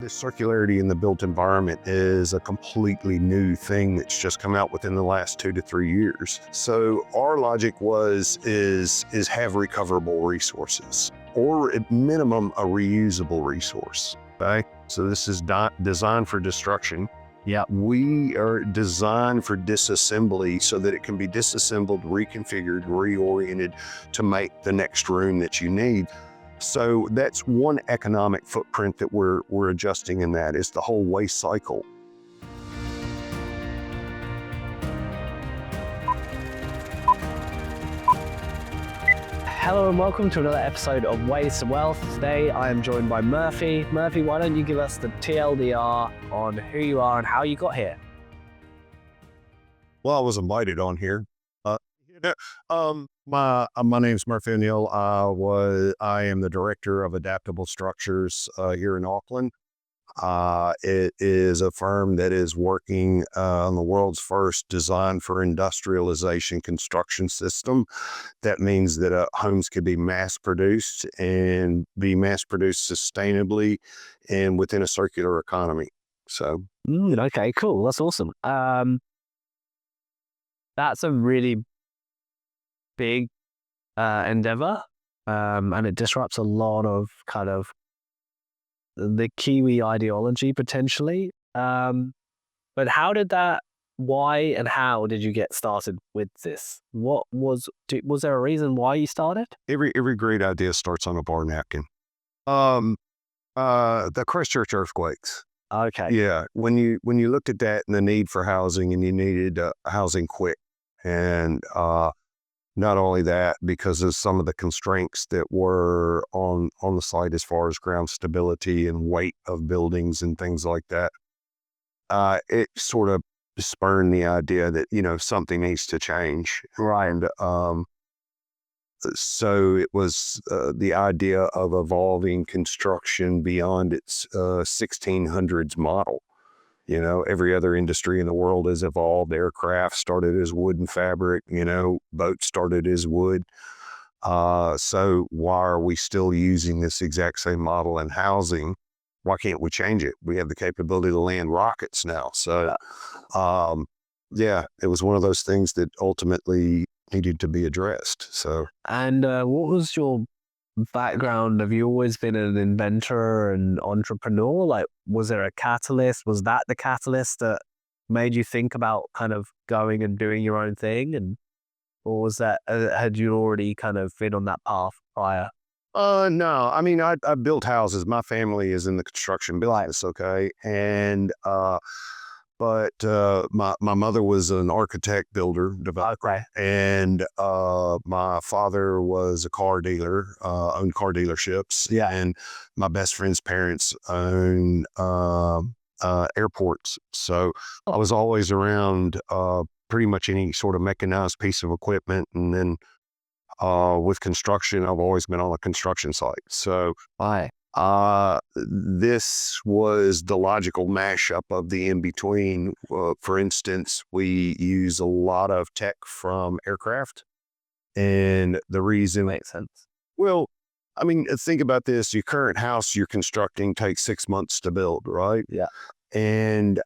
circularity in the built environment is a completely new thing that's just come out within the last 2 to 3 years. So our logic is have recoverable resources, or at minimum a reusable resource. Okay, so this is not designed for destruction. Yeah, we are designed for disassembly so that it can be disassembled, reconfigured, reoriented to make the next room that you need. So that's one economic footprint that we're adjusting in that is the whole waste cycle. hello and welcome to another episode of Waste to Wealth. Today I am joined by Murphy. Murphy, why don't you give us the TLDR on who you are and how you got here? Well, I was invited on here. My name's Murphy O'Neill. I am the director of Adaptable Structures here in Auckland. It is a firm that is working on the world's first design for industrialization construction system. That means that homes could be mass produced and be mass produced sustainably and within a circular economy. So, Okay, cool. That's awesome. That's a really big endeavor, and it disrupts a lot of kind of the Kiwi ideology potentially. But why and how did you get started with this? Was there a reason why you started? every great idea starts on a bar napkin. The Christchurch earthquakes. Okay. Yeah, when you looked at that and the need for housing, and you needed housing quick, and not only that, because of some of the constraints that were on the site as far as ground stability and weight of buildings and things like that, it sort of spurned the idea that something needs to change. Right. And so it was the idea of evolving construction beyond its 1600s model. Every other industry in the world has evolved. Aircraft started as wood and fabric, boats started as wood. So why are we still using this exact same model in housing? Why can't we change it? We have the capability to land rockets now. So, it was one of those things that ultimately needed to be addressed. So, And what was your background? Have you always been an inventor and entrepreneur? Like, was there a catalyst? Was that the catalyst that made you think about kind of going and doing your own thing? Or was that, had you already kind of been on that path prior? no, I mean, I built houses. My family is in the construction business. Okay. And, but my mother was an architect, builder, developer. Okay. And my father was a car dealer, owned car dealerships. Yeah. And my best friend's parents own airports. So I was always around pretty much any sort of mechanized piece of equipment. And then with construction, I've always been on a construction site. So Why? this was the logical mashup of the in-between. For instance, we use a lot of tech from aircraft. And the reason... Makes sense. Well, I mean, think about this. Your current house you're constructing takes 6 months to build, right? Yeah. And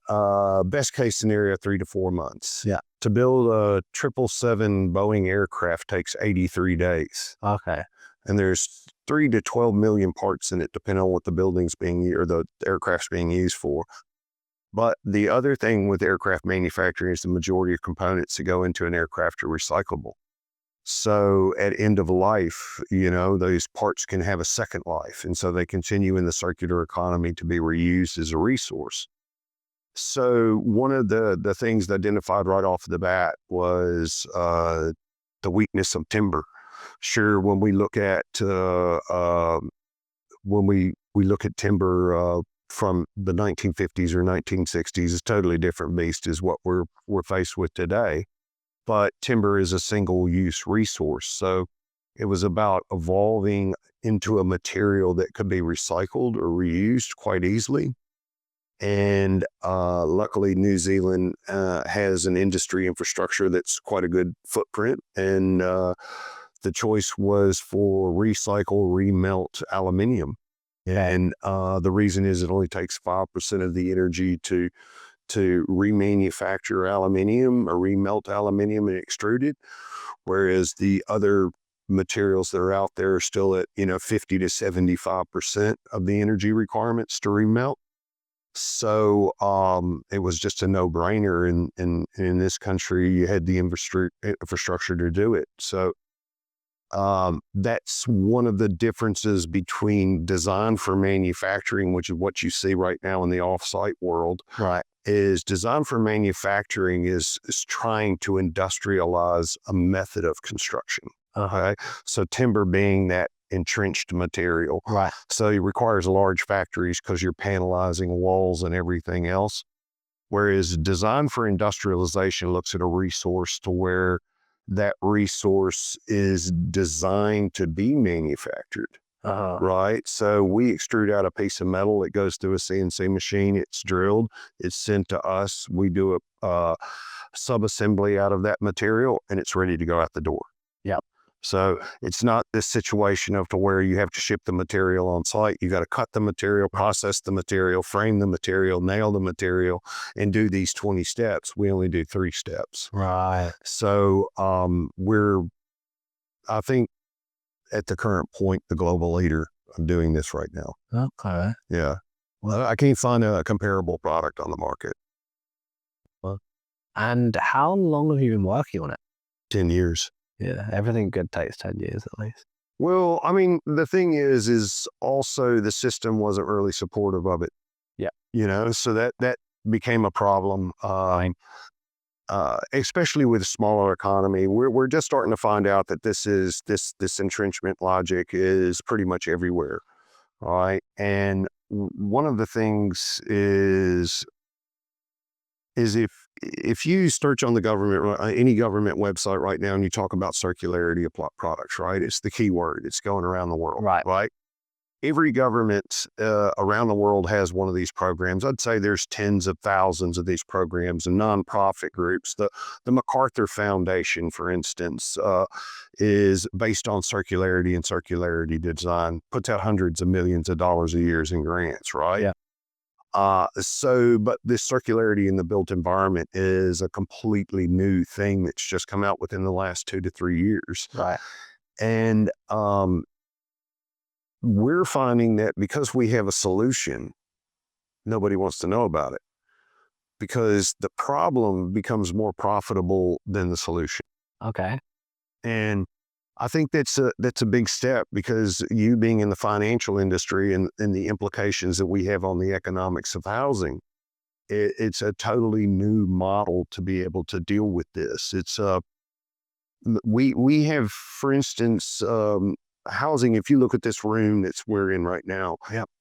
best case scenario, 3 to 4 months. Yeah. To build a 777 Boeing aircraft takes 83 days. Okay. And there's 3 to 12 million parts in it, depending on what the building's being or the aircraft's being used for. But the other thing with aircraft manufacturing is the majority of components that go into an aircraft are recyclable. So at end of life, those parts can have a second life. And so they continue in the circular economy to be reused as a resource. So one of the things identified right off the bat was the weakness of timber. Sure, when we look at timber from the 1950s or 1960s, it's a totally different beast is what we're faced with today. But timber is a single-use resource, so it was about evolving into a material that could be recycled or reused quite easily. And luckily, New Zealand has an industry infrastructure that's quite a good footprint. And the choice was for recycle, remelt aluminium. And the reason is it only takes 5% of the energy to remanufacture aluminium or remelt aluminium and extrude it, whereas the other materials that are out there are still at 50 to 75% of the energy requirements to remelt. So it was just a no-brainer. In this country, you had the infrastructure to do it. So that's one of the differences between design for manufacturing, which is what you see right now in the offsite world. Right. Is design for manufacturing is trying to industrialize a method of construction. Okay, so timber being that entrenched material. Right. So it requires large factories because you're panelizing walls and everything else. Whereas design for industrialization looks at a resource to where that resource is designed to be manufactured. Right. So we extrude out a piece of metal. It goes through a CNC machine. It's drilled. It's sent to us. We do a sub-assembly out of that material and it's ready to go out the door. Yep. So it's not this situation of to where you have to ship the material on site. You got to cut the material, process the material, frame the material, nail the material, and do these 20 steps. We only do 3 steps. Right. So I think, at the current point, the global leader of doing this right now. Okay. Yeah. Well, I can't find a comparable product on the market. And how long have you been working on it? 10 years. Yeah, everything good takes 10 years at least. Well, I mean, the thing is also the system wasn't really supportive of it. Yeah. So that became a problem. Especially with a smaller economy, we're just starting to find out that this entrenchment logic is pretty much everywhere. All right. And one of the things is if you search on the government, any government website right now, and you talk about circularity of products, right? It's the key word. It's going around the world. Right. Every government around the world has one of these programs. I'd say there's tens of thousands of these programs and nonprofit groups. The MacArthur Foundation, for instance, is based on circularity and circularity design, puts out hundreds of millions of dollars a year in grants, right? Yeah. But this circularity in the built environment is a completely new thing that's just come out within the last 2 to 3 years. Right. And we're finding that because we have a solution, nobody wants to know about it because the problem becomes more profitable than the solution. Okay. And I think that's a big step because you being in the financial industry and the implications that we have on the economics of housing, it's a totally new model to be able to deal with this. It's we have, for instance, housing. If you look at this room that's we're in right now,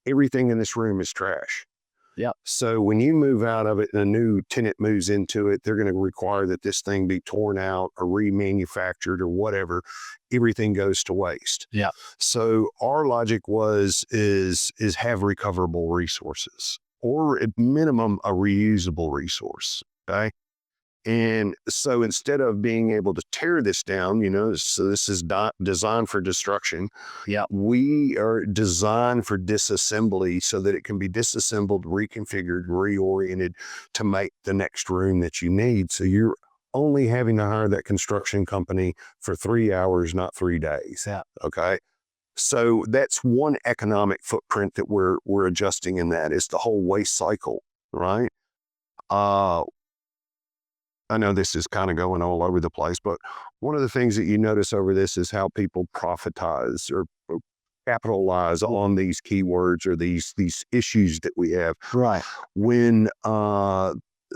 everything in this room is trash. Yep. So when you move out of it and a new tenant moves into it, they're going to require that this thing be torn out or remanufactured or whatever. Everything goes to waste. Yeah. So our logic is have recoverable resources or at minimum a reusable resource. Okay. And so instead of being able to tear this down, so this is designed for destruction. Yeah. We are designed for disassembly so that it can be disassembled, reconfigured, reoriented to make the next room that you need. So you're only having to hire that construction company for 3 hours, not 3 days. Yeah. Okay. So that's one economic footprint that we're adjusting in that is the whole waste cycle, right? I know this is kind of going all over the place, but one of the things that you notice over this is how people profitize or capitalize on these keywords or these issues that we have. Right. When I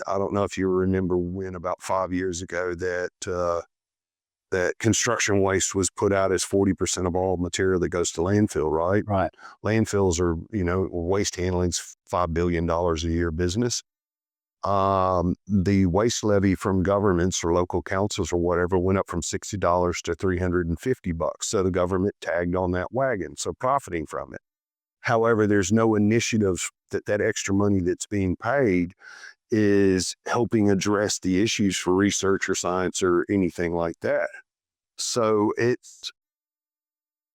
don't know if you remember when about 5 years ago that construction waste was put out as 40% of all material that goes to landfill, right? Right. Landfills are, waste handling's $5 billion a year business. The waste levy from governments or local councils or whatever went up from $60 to $350. So the government tagged on that wagon, so profiting from it. However, there's no initiative that extra money that's being paid is helping address the issues for research or science or anything like that. So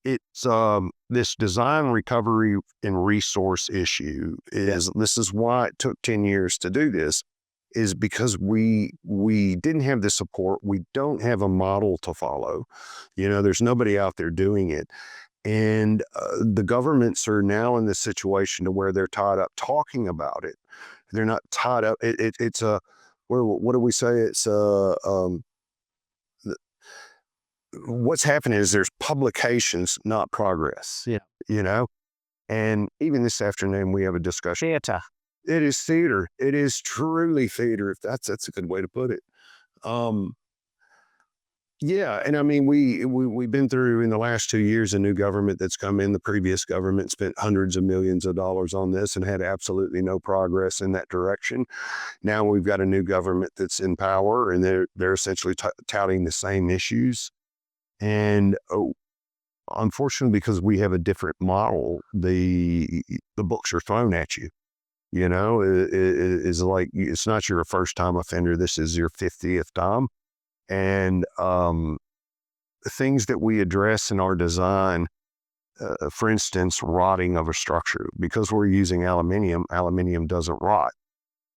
it's this design recovery and resource issue this is why it took 10 years to do this, is because we didn't have the support. We don't have a model to follow. There's nobody out there doing it. And the governments are now in this situation to where they're tied up talking about it. They're not tied up. It's a, what do we say? It's what's happening is there's publications, not progress. Yeah. And even this afternoon we have a discussion. Theater. It is theater. It is truly theater. If that's a good way to put it. Yeah, and I mean, we've been through in the last 2 years a new government that's come in. The previous government spent hundreds of millions of dollars on this and had absolutely no progress in that direction. Now we've got a new government that's in power, and they're essentially touting the same issues. And unfortunately, because we have a different model, the books are thrown at you. Is like, it's not your first time offender. This is your 50th time. And things that we address in our design, for instance, rotting of a structure, because we're using aluminium doesn't rot.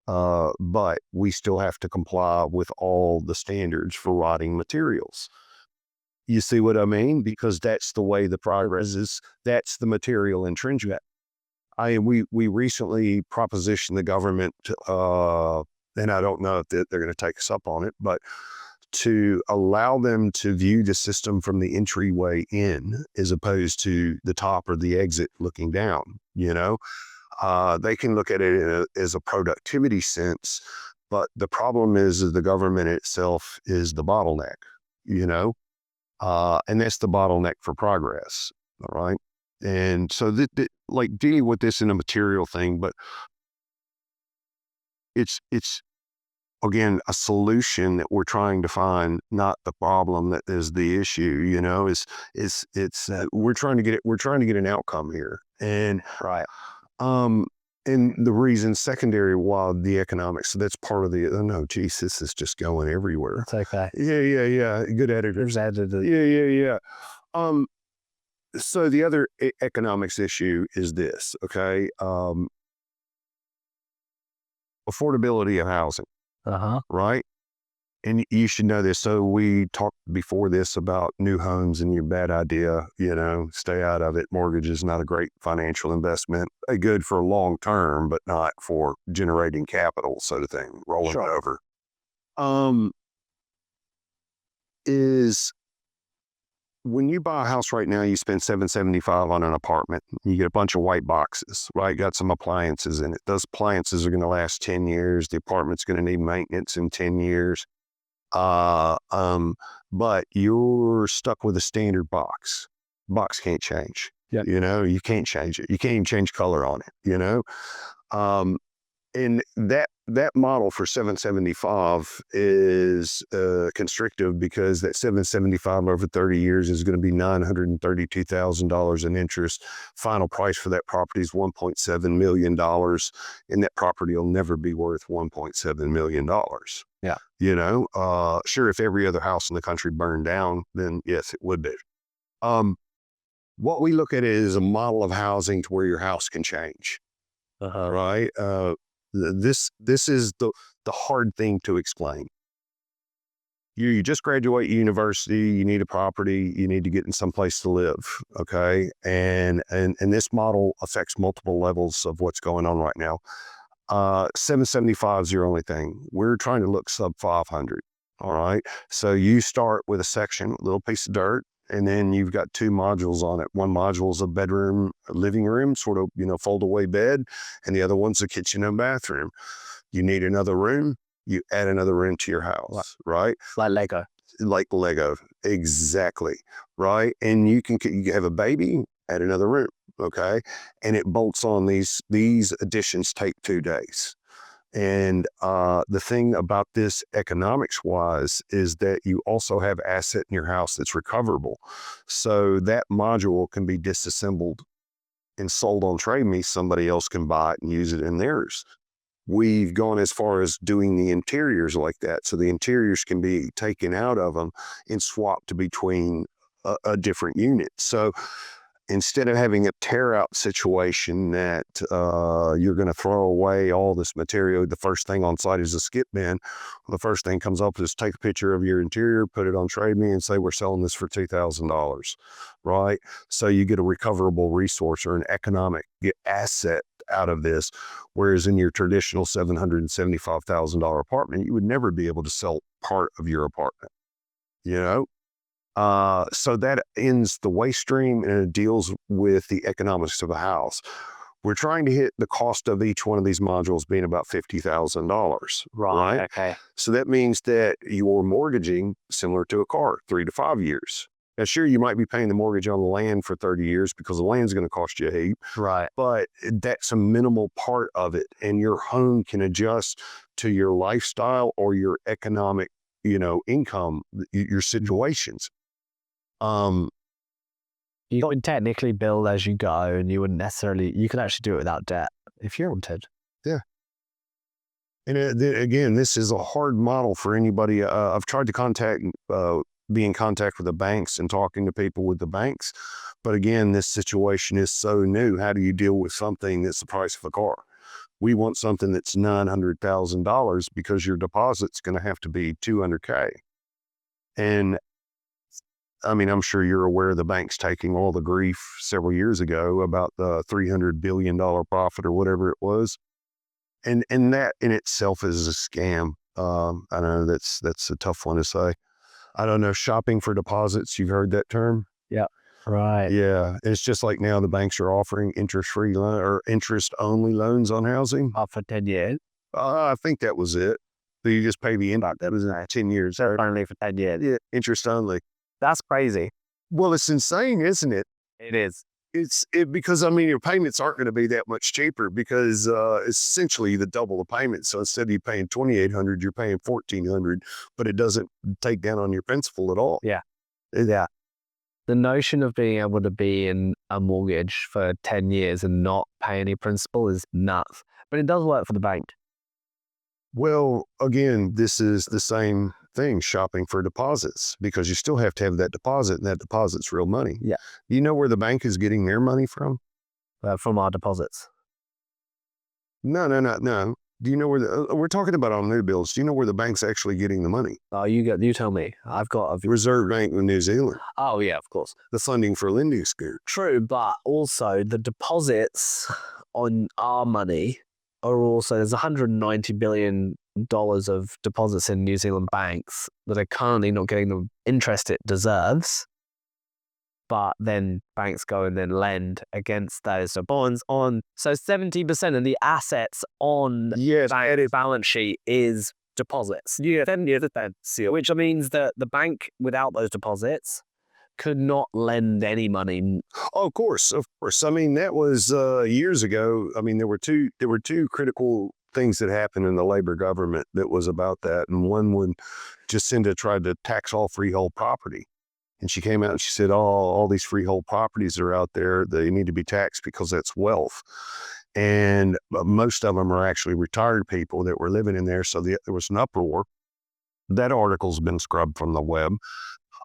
But we still have to comply with all the standards for rotting materials. You see what I mean? Because that's the way the progress is. That's the material intrinsic. We recently propositioned the government, and I don't know if they're going to take us up on it, but to allow them to view the system from the entryway in as opposed to the top or the exit looking down. They can look at it as a productivity sense, but the problem is the government itself is the bottleneck, and that's the bottleneck for progress. All right. And so like dealing with this in a material thing, but it's again, a solution that we're trying to find, not the problem that is the issue. We're trying to get an outcome here. And Right. And the reason secondary, while the economics, so that's part of the, no, geez, this is just going everywhere. It's okay. Yeah. Good editors. Yeah. So the other economics issue is this, okay? Affordability of housing. Right? And you should know this. So we talked before this about new homes and your bad idea, stay out of it. Mortgage is not a great financial investment. Good for long term, but not for generating capital, sort of thing, rolling it over. Is when you buy a house right now, you spend $775 on an apartment. You get a bunch of white boxes, right? Got some appliances in it. Those appliances are going to last 10 years. The apartment's going to need maintenance in 10 years. But you're stuck with a standard box. Box can't change. Yep. You can't change it. You can't even change color on it, and that model for 775 is constrictive, because that 775 over 30 years is going to be $932,000 in interest. Final price for that property is $1.7 million, and that property will never be worth $1.7 million. Yeah. Sure, if every other house in the country burned down, then yes, it would be. What we look at is a model of housing to where your house can change. Right? This is the hard thing to explain. You just graduate university, you need a property, you need to get in some place to live, okay? And this model affects multiple levels of what's going on right now. 775 is your only thing. We're trying to look sub 500, all right? So you start with a section, a little piece of dirt, and then you've got two modules on it. One module is a bedroom, a living room, sort of, fold away bed, and the other one's a kitchen and bathroom. You need another room, you add another room to your house, right? Like Lego. Like Lego, exactly, right? And you have a baby, add another room, okay? And it bolts on. These additions take 2 days. And the thing about this economics-wise is that you also have asset in your house that's recoverable. So that module can be disassembled and sold on Trade Me. Somebody else can buy it and use it in theirs. We've gone as far as doing the interiors like that. So the interiors can be taken out of them and swapped between a different unit. So instead of having a tear out situation that you're going to throw away all this material, the first thing on site is a skip bin. The first thing comes up is take a picture of your interior, put it on Trade Me, and say we're selling this for $2,000, right? So you get a recoverable resource or an economic asset out of this. Whereas in your traditional $775,000 apartment, you would never be able to sell part of your apartment, you know? So that ends the waste stream and it deals with the economics of a house. We're trying to hit the cost of each one of these modules being about $50,000, right? Okay. So that means that you're mortgaging similar to a car, 3 to 5 years. Now, sure, you might be paying the mortgage on the land for 30 years because the land's going to cost you a heap, Right. but that's a minimal part of it. And your home can adjust to your lifestyle or your economic, income, your situations. You could technically build as you go, and you could actually do it without debt if you wanted. Yeah. And again, this is a hard model for anybody. I've tried to be in contact with the banks and talking to people with the banks. But again, this situation is so new. How do you deal with something that's the price of a car? We want something that's $900,000 because your deposit's going to have to be $200K. And I mean, I'm sure you're aware the bank's taking all the grief several years ago about the $300 billion profit or whatever it was. And that in itself is a scam. I know that's a tough one to say. I don't know, shopping for deposits, you've heard that term? Yeah. Right. Yeah. It's just like now the banks are offering interest-free or interest-only loans on housing. For 10 years. I think that was it. So you just pay the interest. That was 10 years. Only for 10 years. Yeah, interest only. That's crazy. Well, it's insane, isn't it? It is. Because your payments aren't going to be that much cheaper because essentially the double the payment. So instead of you paying $2,800, you're paying $1,400, but it doesn't take down on your principal at all. Yeah. Yeah. The notion of being able to be in a mortgage for 10 years and not pay any principal is nuts, but it does work for the bank. Well, again, this is the same thing, shopping for deposits, because you still have to have that deposit, and that deposit's real money. Yeah. You know where the bank is getting their money from? From our deposits. No. Do you know where we're talking about on new builds? Do you know where the bank's actually getting the money? Oh, you tell me. I've got The Reserve Bank of New Zealand. Oh, yeah, of course. The funding for lending scheme. True, but also the deposits on our money are also, there's $190 billion of deposits in New Zealand banks that are currently not getting the interest it deserves. But then banks go and then lend against those bonds on. So 70% of the assets on the balance sheet is deposits. Which means that the bank without those deposits could not lend any money. Oh, of course. I mean, that was years ago. I mean, there were two critical things that happened in the Labor government that was about that. And one when Jacinda tried to tax all freehold property. And she came out and she said, all these freehold properties are out there. They need to be taxed because that's wealth. And most of them are actually retired people that were living in there. So there was an uproar. That article's been scrubbed from the web.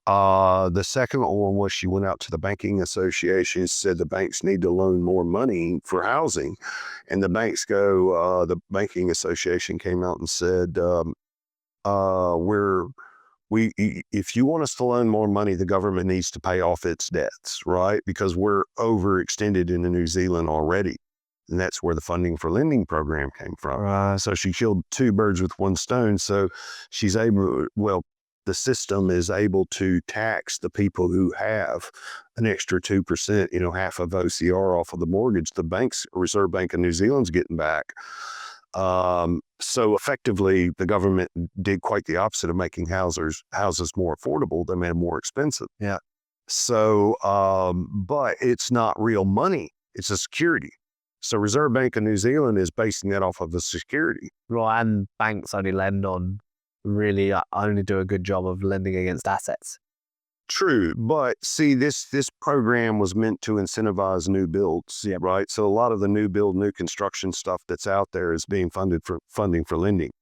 The second one was she went out to the banking association, said the banks need to loan more money for housing. And the the banking association came out and said, if you want us to loan more money, the government needs to pay off its debts, right? Because we're overextended into New Zealand already. And that's where the funding for lending program came from. So she killed two birds with one stone. So the system is able to tax the people who have an extra 2%, half of OCR off of the mortgage. The Reserve Bank of New Zealand's getting back. So effectively, the government did quite the opposite of making houses more affordable. They made them more expensive. Yeah. So, but it's not real money. It's a security. So Reserve Bank of New Zealand is basing that off of the security. Well, and banks only only do a good job of lending against assets. True, but see, this program was meant to incentivize new builds, right? So a lot of the new construction stuff that's out there is being funding for lending.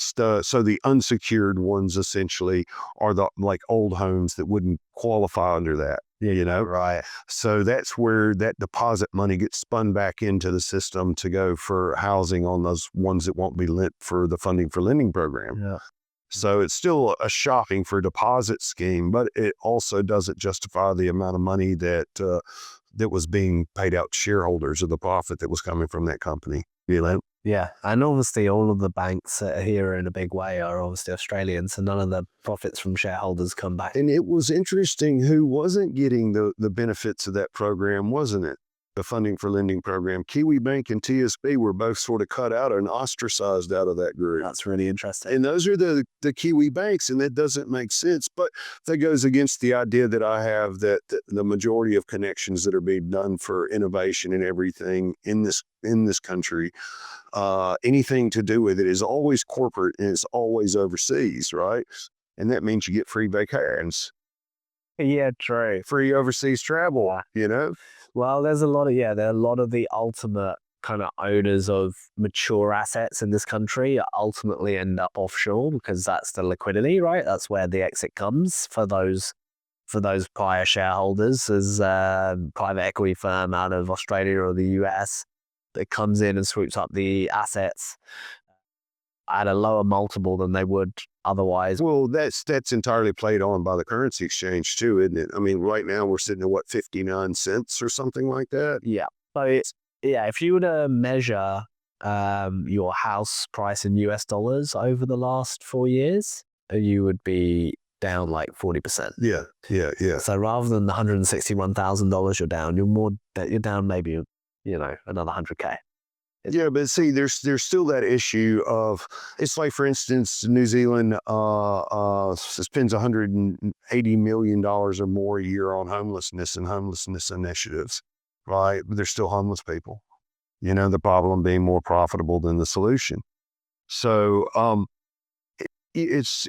So the unsecured ones essentially are the like old homes that wouldn't qualify under that, Right. So that's where that deposit money gets spun back into the system to go for housing on those ones that won't be lent for the funding for lending program. Yeah. So it's still a shopping for deposit scheme, but it also doesn't justify the amount of money that that was being paid out to shareholders of the profit that was coming from that company. Yeah. And obviously all of the banks that are here in a big way are obviously Australian, so none of the profits from shareholders come back. And it was interesting who wasn't getting the benefits of that program, wasn't it? The funding for lending program. Kiwi Bank and TSB were both sort of cut out and ostracized out of that group. That's really interesting. And those are the Kiwi banks, and that doesn't make sense. But that goes against the idea that I have that the majority of connections that are being done for innovation and everything in this country, anything to do with it is always corporate and it's always overseas, right? And that means you get free vacations, Yeah, true. free overseas travel, Well, there are a lot of the ultimate kind of owners of mature assets in this country ultimately end up offshore because that's the liquidity, right? That's where the exit comes for those prior shareholders. As a private equity firm out of Australia or the US that comes in and swoops up the assets at a lower multiple than they would otherwise. Well, that's entirely played on by the currency exchange too, isn't it? I mean, right now we're sitting at what, 59 cents or something like that? Yeah. So if you were to measure your house price in US dollars over the last 4 years, you would be down like 40%. Yeah. So rather than the $161,000 you're down, you're down maybe, another 100K. Yeah, but see, there's still that issue of, it's like, for instance, New Zealand spends $180 million or more a year on homelessness and homelessness initiatives, right? But there's still homeless people. The problem being more profitable than the solution. So it's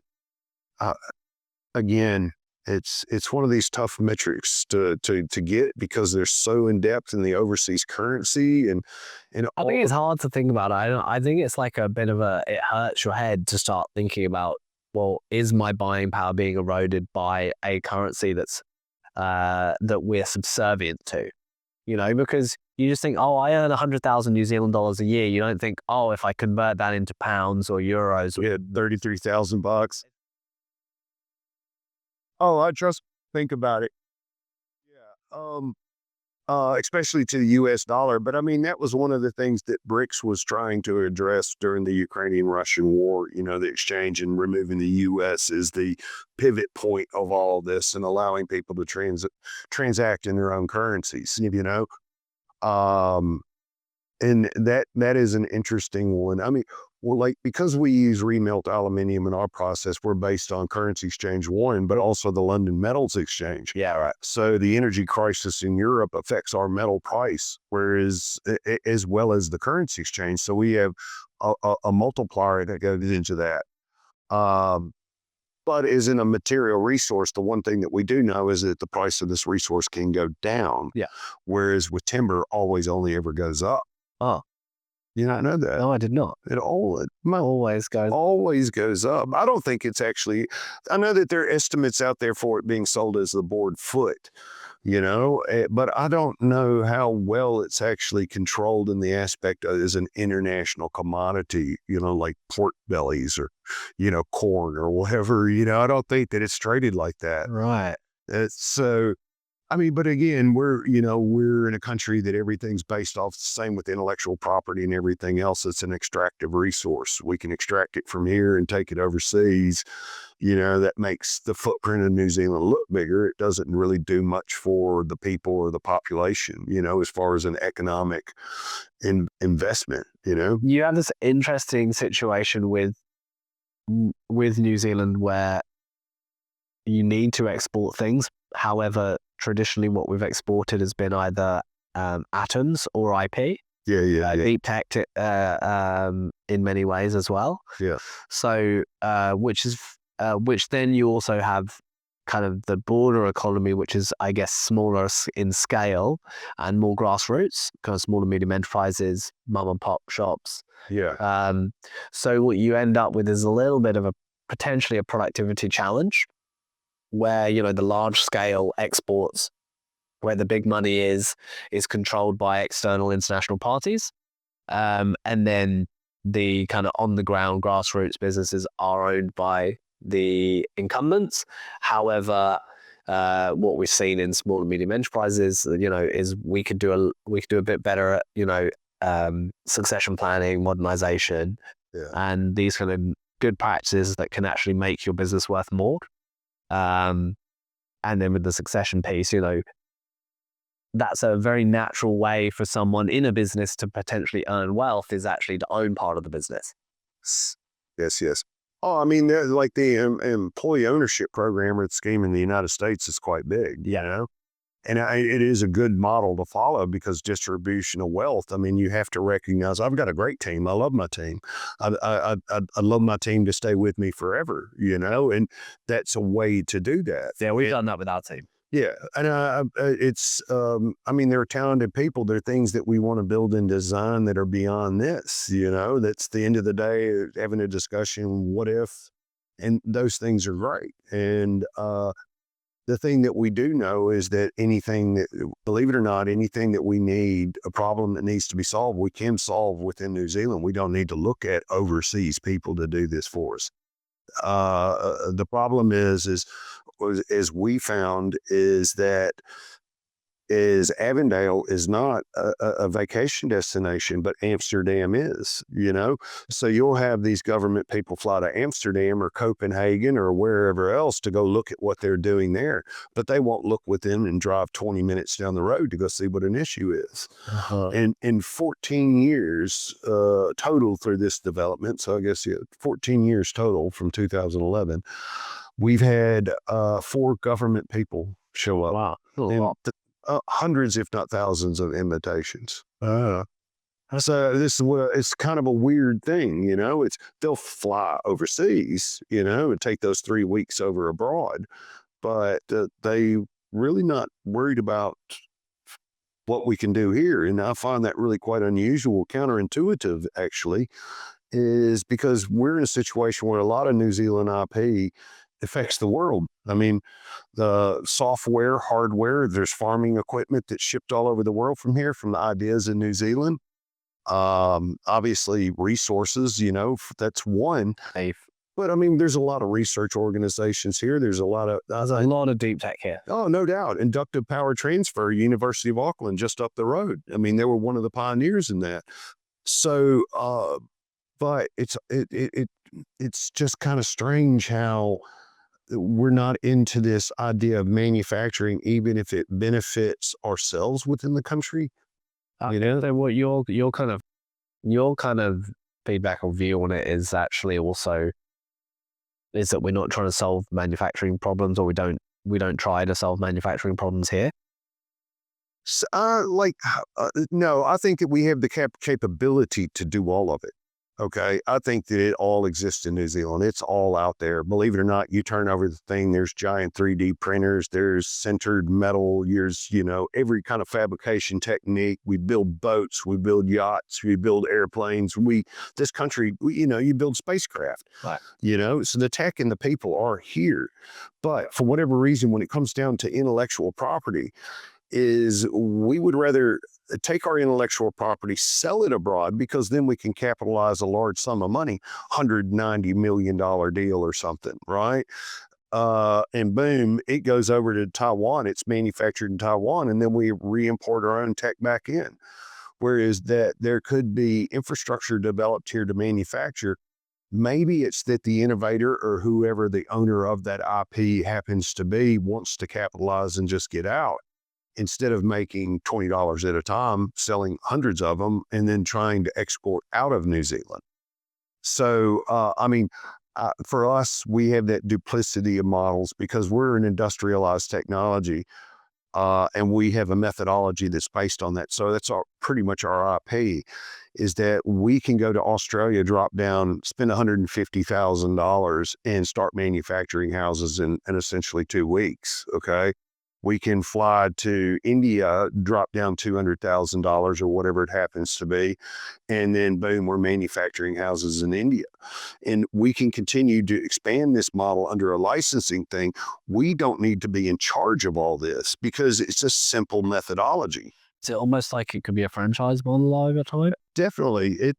again, it's one of these tough metrics to get because they're so in depth in the overseas currency and I think it's hard to think about. I think it's like a bit of it hurts your head to start thinking about, well, is my buying power being eroded by a currency that's that we're subservient to? Because you just think, oh, I earn 100,000 New Zealand dollars a year. You don't think, oh, if I convert that into pounds or euros, we had $33,000. Oh, I just think about it. Yeah. Especially to the US dollar. But I mean, that was one of the things that BRICS was trying to address during the Ukrainian-Russian war, the exchange and removing the US is the pivot point of all of this and allowing people to transact in their own currencies, and that is an interesting one. I mean, well, like, because we use remelt aluminum in our process, we're based on currency exchange one, but also the London Metals Exchange. Yeah, right. So the energy crisis in Europe affects our metal price, whereas as well as the currency exchange. So we have a multiplier that goes into that. But as in a material resource, the one thing that we do know is that the price of this resource can go down. Yeah. Whereas with timber, only ever goes up. Oh. You not know that? No, I did not. It always goes up. I don't think it's actually. I know that there are estimates out there for it being sold as the board foot, but I don't know how well it's actually controlled in the aspect of as an international commodity, like pork bellies or, corn or whatever. I don't think that it's traded like that. Right. So. I mean, but again, we're in a country that everything's based off the same with intellectual property and everything else. It's an extractive resource. We can extract it from here and take it overseas. That makes the footprint of New Zealand look bigger. It doesn't really do much for the people or the population, as far as an economic investment, You have this interesting situation with New Zealand where you need to export things. However, traditionally what we've exported has been either atoms or IP. Yeah. Deep tech in many ways as well. Yeah. So which then you also have kind of the broader economy, which is, I guess, smaller in scale and more grassroots, kind of small and medium enterprises, mom and pop shops. Yeah. So what you end up with is a little bit of a potentially a productivity challenge where, the large scale exports, where the big money is controlled by external international parties. And then the kind of on the ground grassroots businesses are owned by the incumbents. However, what we've seen in small and medium enterprises, is we could do a bit better at, succession planning, modernization, and these kind of good practices that can actually make your business worth more. And then with the succession piece, that's a very natural way for someone in a business to potentially earn wealth, is actually to own part of the business. Yes. Oh, I mean, like the employee ownership program or scheme in the United States is quite big, and it is a good model to follow because distribution of wealth. I mean, you have to recognize I've got a great team. I love my team. I love my team to stay with me forever, and that's a way to do that. Yeah, we've done that with our team. Yeah, and it's I mean, they're talented people. There are things that we want to build and design that are beyond this. That's the end of the day. Having a discussion, what if, and those things are great. And the thing that we do know is that anything that, believe it or not, anything that we need, a problem that needs to be solved, we can solve within New Zealand. We don't need to look at overseas people to do this for us. The problem is as we found, is that Avondale is not a vacation destination, but Amsterdam is, So you'll have these government people fly to Amsterdam or Copenhagen or wherever else to go look at what they're doing there, but they won't look within and drive 20 minutes down the road to go see what an issue is. And in 14 years total through this development, so I guess 14 years total from 2011, we've had 4 government people show up. Wow. Hundreds, if not thousands, of invitations. So this is it's kind of a weird thing, It's they'll fly overseas, and take those 3 weeks over abroad, but they really not worried about what we can do here. And I find that really quite unusual, counterintuitive, actually, is because we're in a situation where a lot of New Zealand IP affects the world. I mean, the software, hardware, there's farming equipment that's shipped all over the world from here, from the ideas in New Zealand. Obviously resources, that's one. But I mean, there's a lot of research organizations here. There's a lot of deep tech here. Oh, no doubt. Inductive power transfer, University of Auckland, just up the road. I mean, they were one of the pioneers in that. So, but it's just kind of strange how we're not into this idea of manufacturing, even if it benefits ourselves within the country. So what your kind of feedback or view on it is actually also is that we're not trying to solve manufacturing problems, or we don't try to solve manufacturing problems here. No, I think that we have the capability to do all of it. Okay. I think that it all exists in New Zealand. It's all out there. Believe it or not, you turn over the thing, there's giant 3D printers, there's sintered metal, there's, every kind of fabrication technique. We build boats, we build yachts, we build airplanes. This country, you build spacecraft, right. So the tech and the people are here. But for whatever reason, when it comes down to intellectual property, is we would rather take our intellectual property, sell it abroad, because then we can capitalize a large sum of money, $190 million deal or something, right? And boom, it goes over to Taiwan. It's manufactured in Taiwan, and then we re-import our own tech back in. Whereas that there could be infrastructure developed here to manufacture. Maybe it's that the innovator or whoever the owner of that IP happens to be wants to capitalize and just get out, instead of making $20 at a time, selling hundreds of them, and then trying to export out of New Zealand. So, for us, we have that duplicity of models because we're an industrialized technology. And we have a methodology that's based on that. So that's pretty much our IP, is that we can go to Australia, drop down, spend $150,000 and start manufacturing houses in essentially 2 weeks. Okay. We can fly to India, drop down $200,000 or whatever it happens to be. And then boom, we're manufacturing houses in India. And we can continue to expand this model under a licensing thing. We don't need to be in charge of all this because it's a simple methodology. Is it almost like it could be a franchise model over time? Definitely.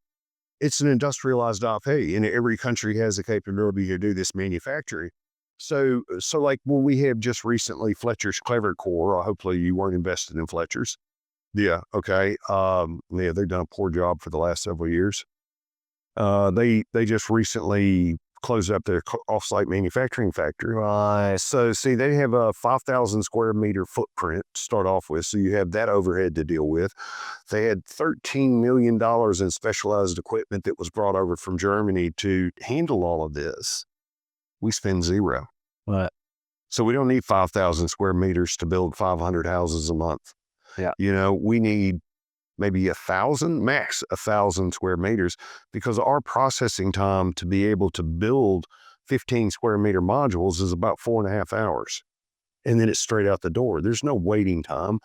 It's an industrialized IP, and every country has the capability to do this manufacturing. So like when we have just recently Fletcher's Clever Core, hopefully you weren't invested in Fletcher's. Yeah. Okay. Yeah, they've done a poor job for the last several years. They just recently closed up their offsite manufacturing factory. Right. So see, they have a 5,000 square meter footprint to start off with. So you have that overhead to deal with. They had $13 million in specialized equipment that was brought over from Germany to handle all of this. We spend zero. Right. So we don't need 5,000 square meters to build 500 houses a month. Yeah. We need maybe 1,000, max 1,000 square meters, because our processing time to be able to build 15 square meter modules is about 4.5 hours. And then it's straight out the door. There's no waiting time.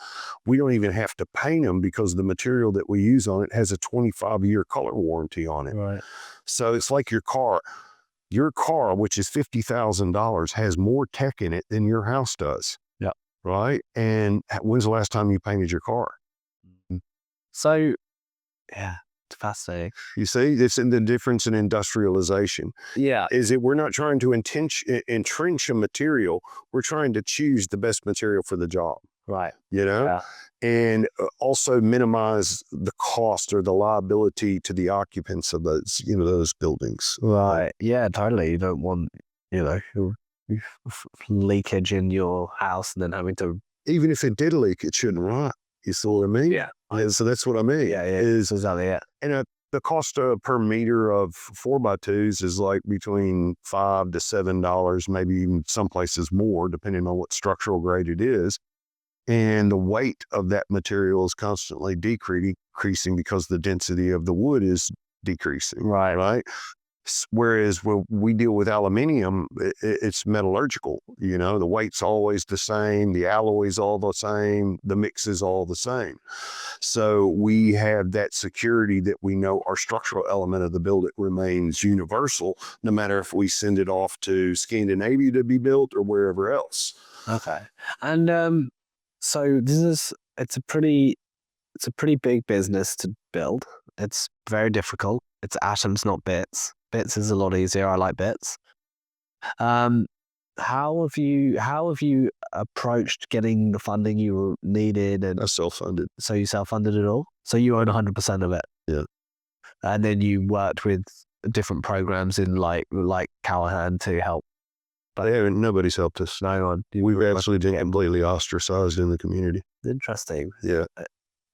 We don't even have to paint them because the material that we use on it has a 25-year color warranty on it. Right. So it's like your car. Your car, which is $50,000, has more tech in it than your house does. Yeah. Right? And when's the last time you painted your car? So, yeah, it's fascinating. You see, it's in the difference in industrialization. Yeah. Is it we're not trying to entrench a material. We're trying to choose the best material for the job. Right. Yeah. And also minimize the cost or the liability to the occupants of those buildings. Right. Yeah, totally. You don't want, leakage in your house and then having to. Even if it did leak, it shouldn't rot. You see what I mean? Yeah. So that's what I mean. Yeah. Is exactly it. And the cost per meter of 4x2s is like between $5 to $7, maybe even some places more, depending on what structural grade it is. And the weight of that material is constantly decreasing because the density of the wood is decreasing. Right. Whereas when we deal with aluminium, it's metallurgical. The weight's always the same, the alloy's all the same, the mix is all the same. So we have that security that we know our structural element of the building remains universal, no matter if we send it off to Scandinavia to be built or wherever else. Okay. And so it's a pretty big business to build. It's very difficult. It's atoms, not bits. Bits is a lot easier. I like bits. How have you approached getting the funding you needed? And I self-funded. So you self-funded it all? So you own 100% of it? Yeah. And then you worked with different programs in like Callahan to help? But nobody's helped us. No one. We've absolutely been completely ostracized in the community. Interesting. Yeah.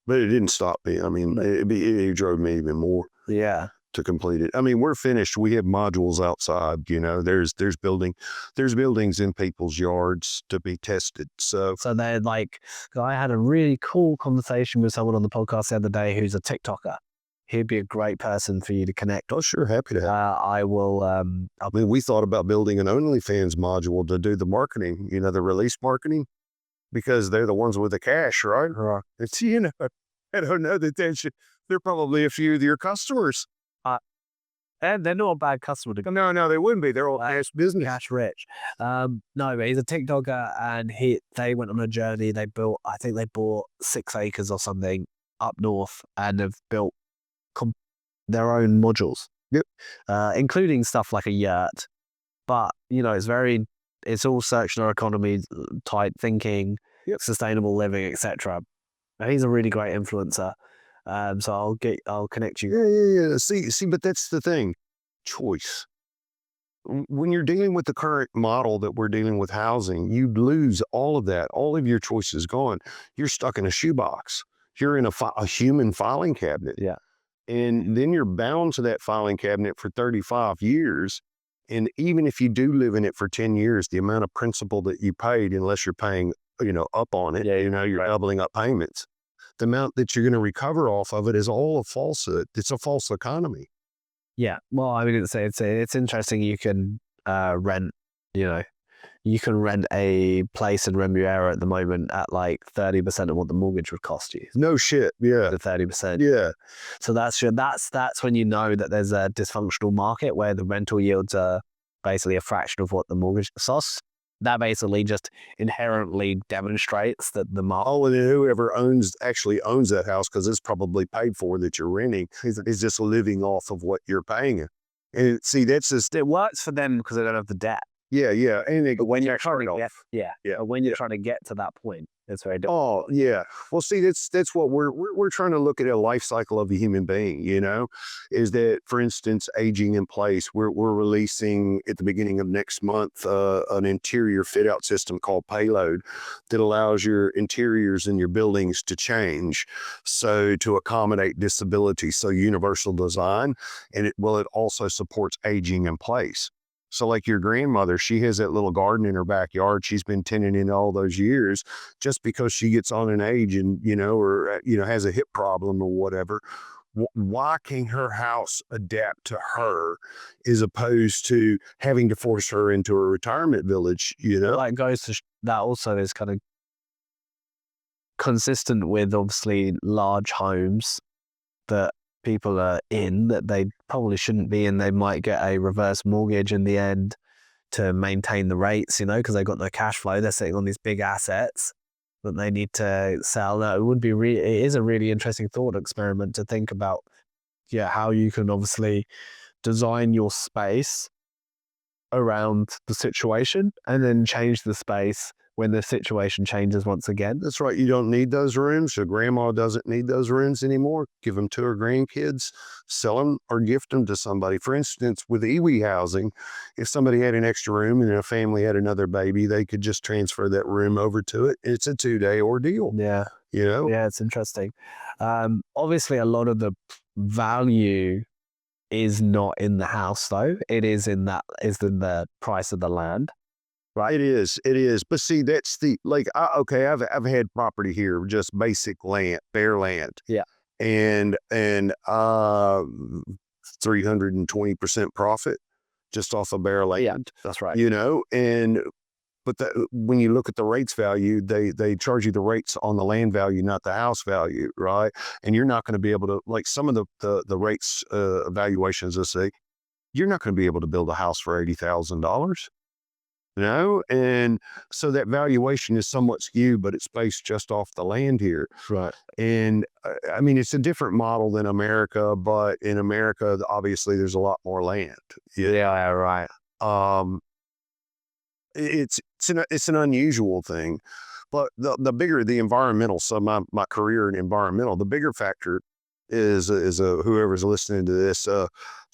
But it didn't stop me. I mean, it drove me even more. Yeah. To complete it. I mean, we're finished. We have modules outside, there's buildings in people's yards to be tested. So they're like, I had a really cool conversation with someone on the podcast the other day who's a TikToker. He'd be a great person for you to connect. Oh, sure. Happy to have. I will. I mean, we thought about building an OnlyFans module to do the marketing, the release marketing, because they're the ones with the cash, right? It's, I don't know that they're probably a few of your customers. And they're not a bad customer. No, they wouldn't be. They're all business. Cash rich. No, but he's a TikToker and they went on a journey. I think they bought 6 acres or something up north and have built their own modules. Yep. Including stuff like a yurt. But, it's all circular economy type thinking, sustainable living, etc. He's a really great influencer. So I'll connect you. Yeah. See, but that's the thing. Choice. When you're dealing with the current model that we're dealing with housing, you lose all of that. All of your choices gone. You're stuck in a shoebox. You're in a human filing cabinet. Yeah. And then you're bound to that filing cabinet for 35 years. And even if you do live in it for 10 years, the amount of principal that you paid, unless you're paying up on it. Yeah, You're right. doubling up payments. The amount that you're going to recover off of it is all a falsehood. It's a false economy. Yeah. Well, I mean, it's interesting. You can rent, you know, you can rent a place in Riviera at the moment at like 30% of what the mortgage would cost you. No shit. Yeah. The 30%. Yeah. So that's when you know that there's a dysfunctional market where the rental yields are basically a fraction of what the mortgage costs. That basically just inherently demonstrates that the market. Oh, and then whoever actually owns that house, because it's probably paid for that you're renting, is just living off of what you're paying. And see, that's just, It works for them because they don't have the debt. yeah. And But when you're trying to yeah. But when you're trying to get to that point, it's very difficult. Oh, yeah. Well, see, that's what we're trying to look at a life cycle of a human being, is that, for instance, aging in place. We're releasing at the beginning of next month an interior fit out system called Payload that allows your interiors in your buildings to change, so to accommodate disability, so universal design, and it also supports aging in place. So like your grandmother, she has that little garden in her backyard. She's been tending it all those years. Just because she gets on an age and, or, has a hip problem or whatever, why can her house adapt to her as opposed to having to force her into a retirement village, That goes to that also is kind of consistent with obviously large homes that people are in that they probably shouldn't be in. They might get a reverse mortgage in the end to maintain the rates, because they've got no cash flow. They're sitting on these big assets that they need to sell. Now, it is a really interesting thought experiment to think about, how you can obviously design your space around the situation and then change the space when the situation changes once again. That's right. You don't need those rooms. Your grandma doesn't need those rooms anymore. Give them to her grandkids, sell them, or gift them to somebody. For instance, with iwi housing, if somebody had an extra room and a family had another baby, they could just transfer that room over to it. It's a 2-day ordeal. Yeah. Yeah, it's interesting. Obviously, a lot of the value is not in the house, though. It is in the price of the land. Right. It is. But see, that's I've had property here, just basic land, bare land. Yeah. And 320% profit just off of bare land. Yeah, that's right. But when you look at the rates value, they charge you the rates on the land value, not the house value, right? And you're not going to be able to, like some of the rates evaluations, let's say, you're not going to be able to build a house for $80,000. And so that valuation is somewhat skewed, but it's based just off the land here. Right. And I mean, it's a different model than America, but in America, obviously there's a lot more land. Yeah, right. It's an unusual thing, but the bigger the environmental, so my career in environmental, the bigger factor is whoever's listening to this,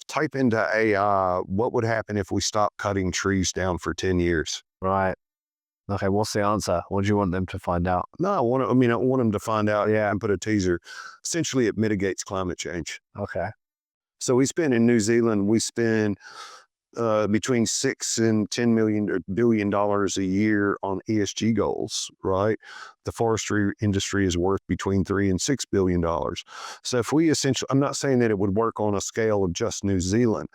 type into AI, what would happen if we stopped cutting trees down for 10 years? Right. Okay, what's the answer? What do you want them to find out? No, I want them to find out, and put a teaser. Essentially, it mitigates climate change. Okay. So in New Zealand, we spend between $6 and $10 billion a year on ESG goals, right? The forestry industry is worth between $3 and $6 billion. So if we I'm not saying that it would work on a scale of just New Zealand,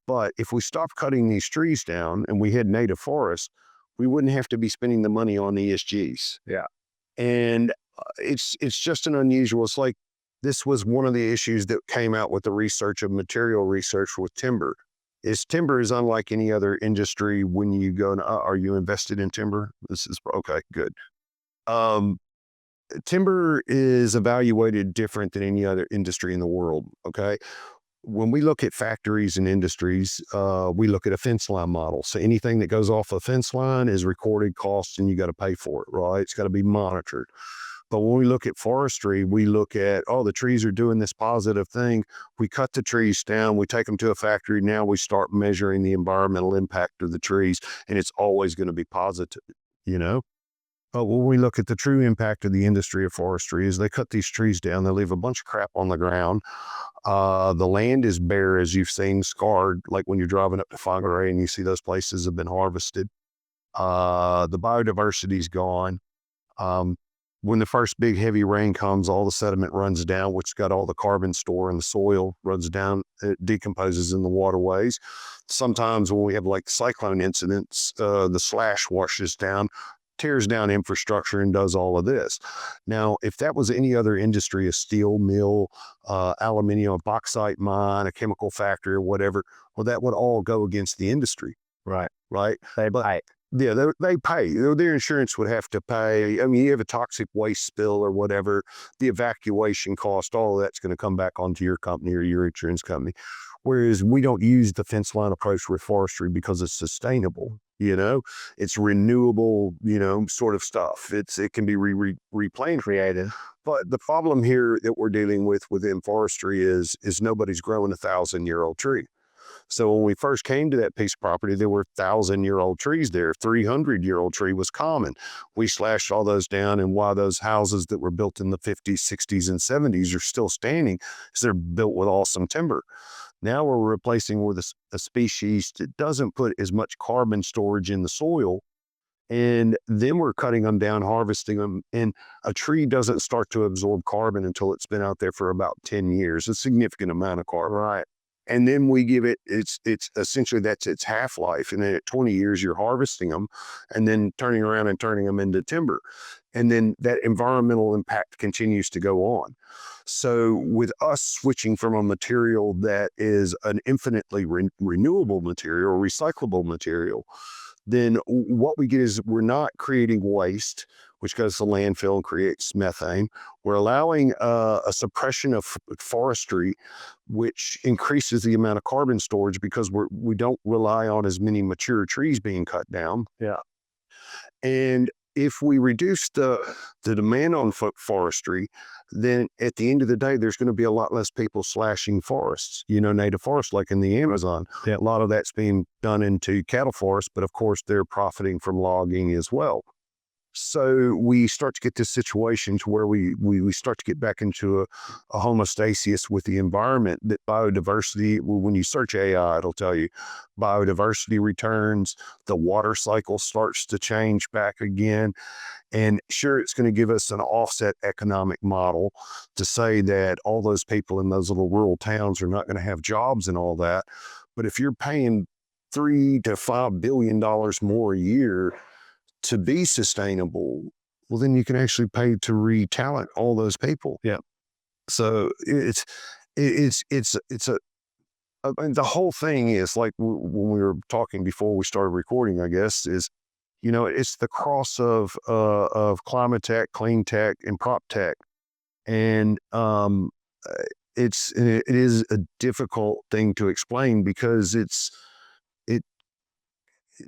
but if we stopped cutting these trees down and we had native forests, we wouldn't have to be spending the money on ESGs. Yeah. And it's just an unusual, it's like, this was one of the issues that came out with the research of material research with timber. Timber is unlike any other industry. When you go, are you invested in timber? This is okay, good. Timber is evaluated different than any other industry in the world. Okay. When we look at factories and industries, we look at a fence line model. So anything that goes off a fence line is recorded costs and you got to pay for it, right? It's got to be monitored. But when we look at forestry, we look at, the trees are doing this positive thing. We cut the trees down, we take them to a factory. Now we start measuring the environmental impact of the trees, and it's always going to be positive, But when we look at the true impact of the industry of forestry is they cut these trees down, they leave a bunch of crap on the ground. The land is bare, as you've seen, scarred, like when you're driving up to Whangarei and you see those places have been harvested. The biodiversity's gone. When the first big heavy rain comes, all the sediment runs down, which got all the carbon store in the soil, runs down, it decomposes in the waterways. Sometimes when we have like cyclone incidents, the slash washes down, tears down infrastructure and does all of this. Now, if that was any other industry, a steel mill, aluminum, bauxite mine, a chemical factory or whatever, well, that would all go against the industry. Right. Right. They But pay. yeah, they pay. Their insurance would have to pay. I mean, you have a toxic waste spill or whatever, the evacuation cost, all of that's going to come back onto your company or your insurance company. Whereas we don't use the fence line approach with forestry because it's sustainable. It's renewable, sort of stuff. It can be replanted. Creative. But the problem here that we're dealing with within forestry is nobody's growing 1,000-year-old tree. So when we first came to that piece of property, there were 1,000-year-old trees there. 300-year-old tree was common. We slashed all those down, and why those houses that were built in the 50s, 60s, and 70s are still standing is they're built with awesome timber. Now we're replacing with a species that doesn't put as much carbon storage in the soil, and then we're cutting them down, harvesting them, and a tree doesn't start to absorb carbon until it's been out there for about 10 years, a significant amount of carbon. Right. And then we give it's essentially that's its half-life. And then at 20 years, you're harvesting them and then turning around and turning them into timber. And then that environmental impact continues to go on. So with us switching from a material that is an infinitely renewable material or recyclable material, then what we get is we're not creating waste, which goes to landfill and creates methane. We're allowing a suppression of forestry, which increases the amount of carbon storage because we don't rely on as many mature trees being cut down. Yeah. And if we reduce the demand on forestry, then at the end of the day, there's going to be a lot less people slashing forests, native forests like in the Amazon. Yeah. A lot of that's being done into cattle forests, but of course they're profiting from logging as well. So we start to get this situation to where we start to get back into a homeostasis with the environment, that biodiversity, when you search AI, it'll tell you biodiversity returns, the water cycle starts to change back again. And sure, it's going to give us an offset economic model to say that all those people in those little rural towns are not going to have jobs and all that. But if you're paying $3 to $5 billion more a year to be sustainable, well, then you can actually pay to re-talent all those people. Yeah. So it's a I mean, the whole thing is like when we were talking before we started recording, I guess, is, it's the cross of climate tech, clean tech, and prop tech. And it is a difficult thing to explain because it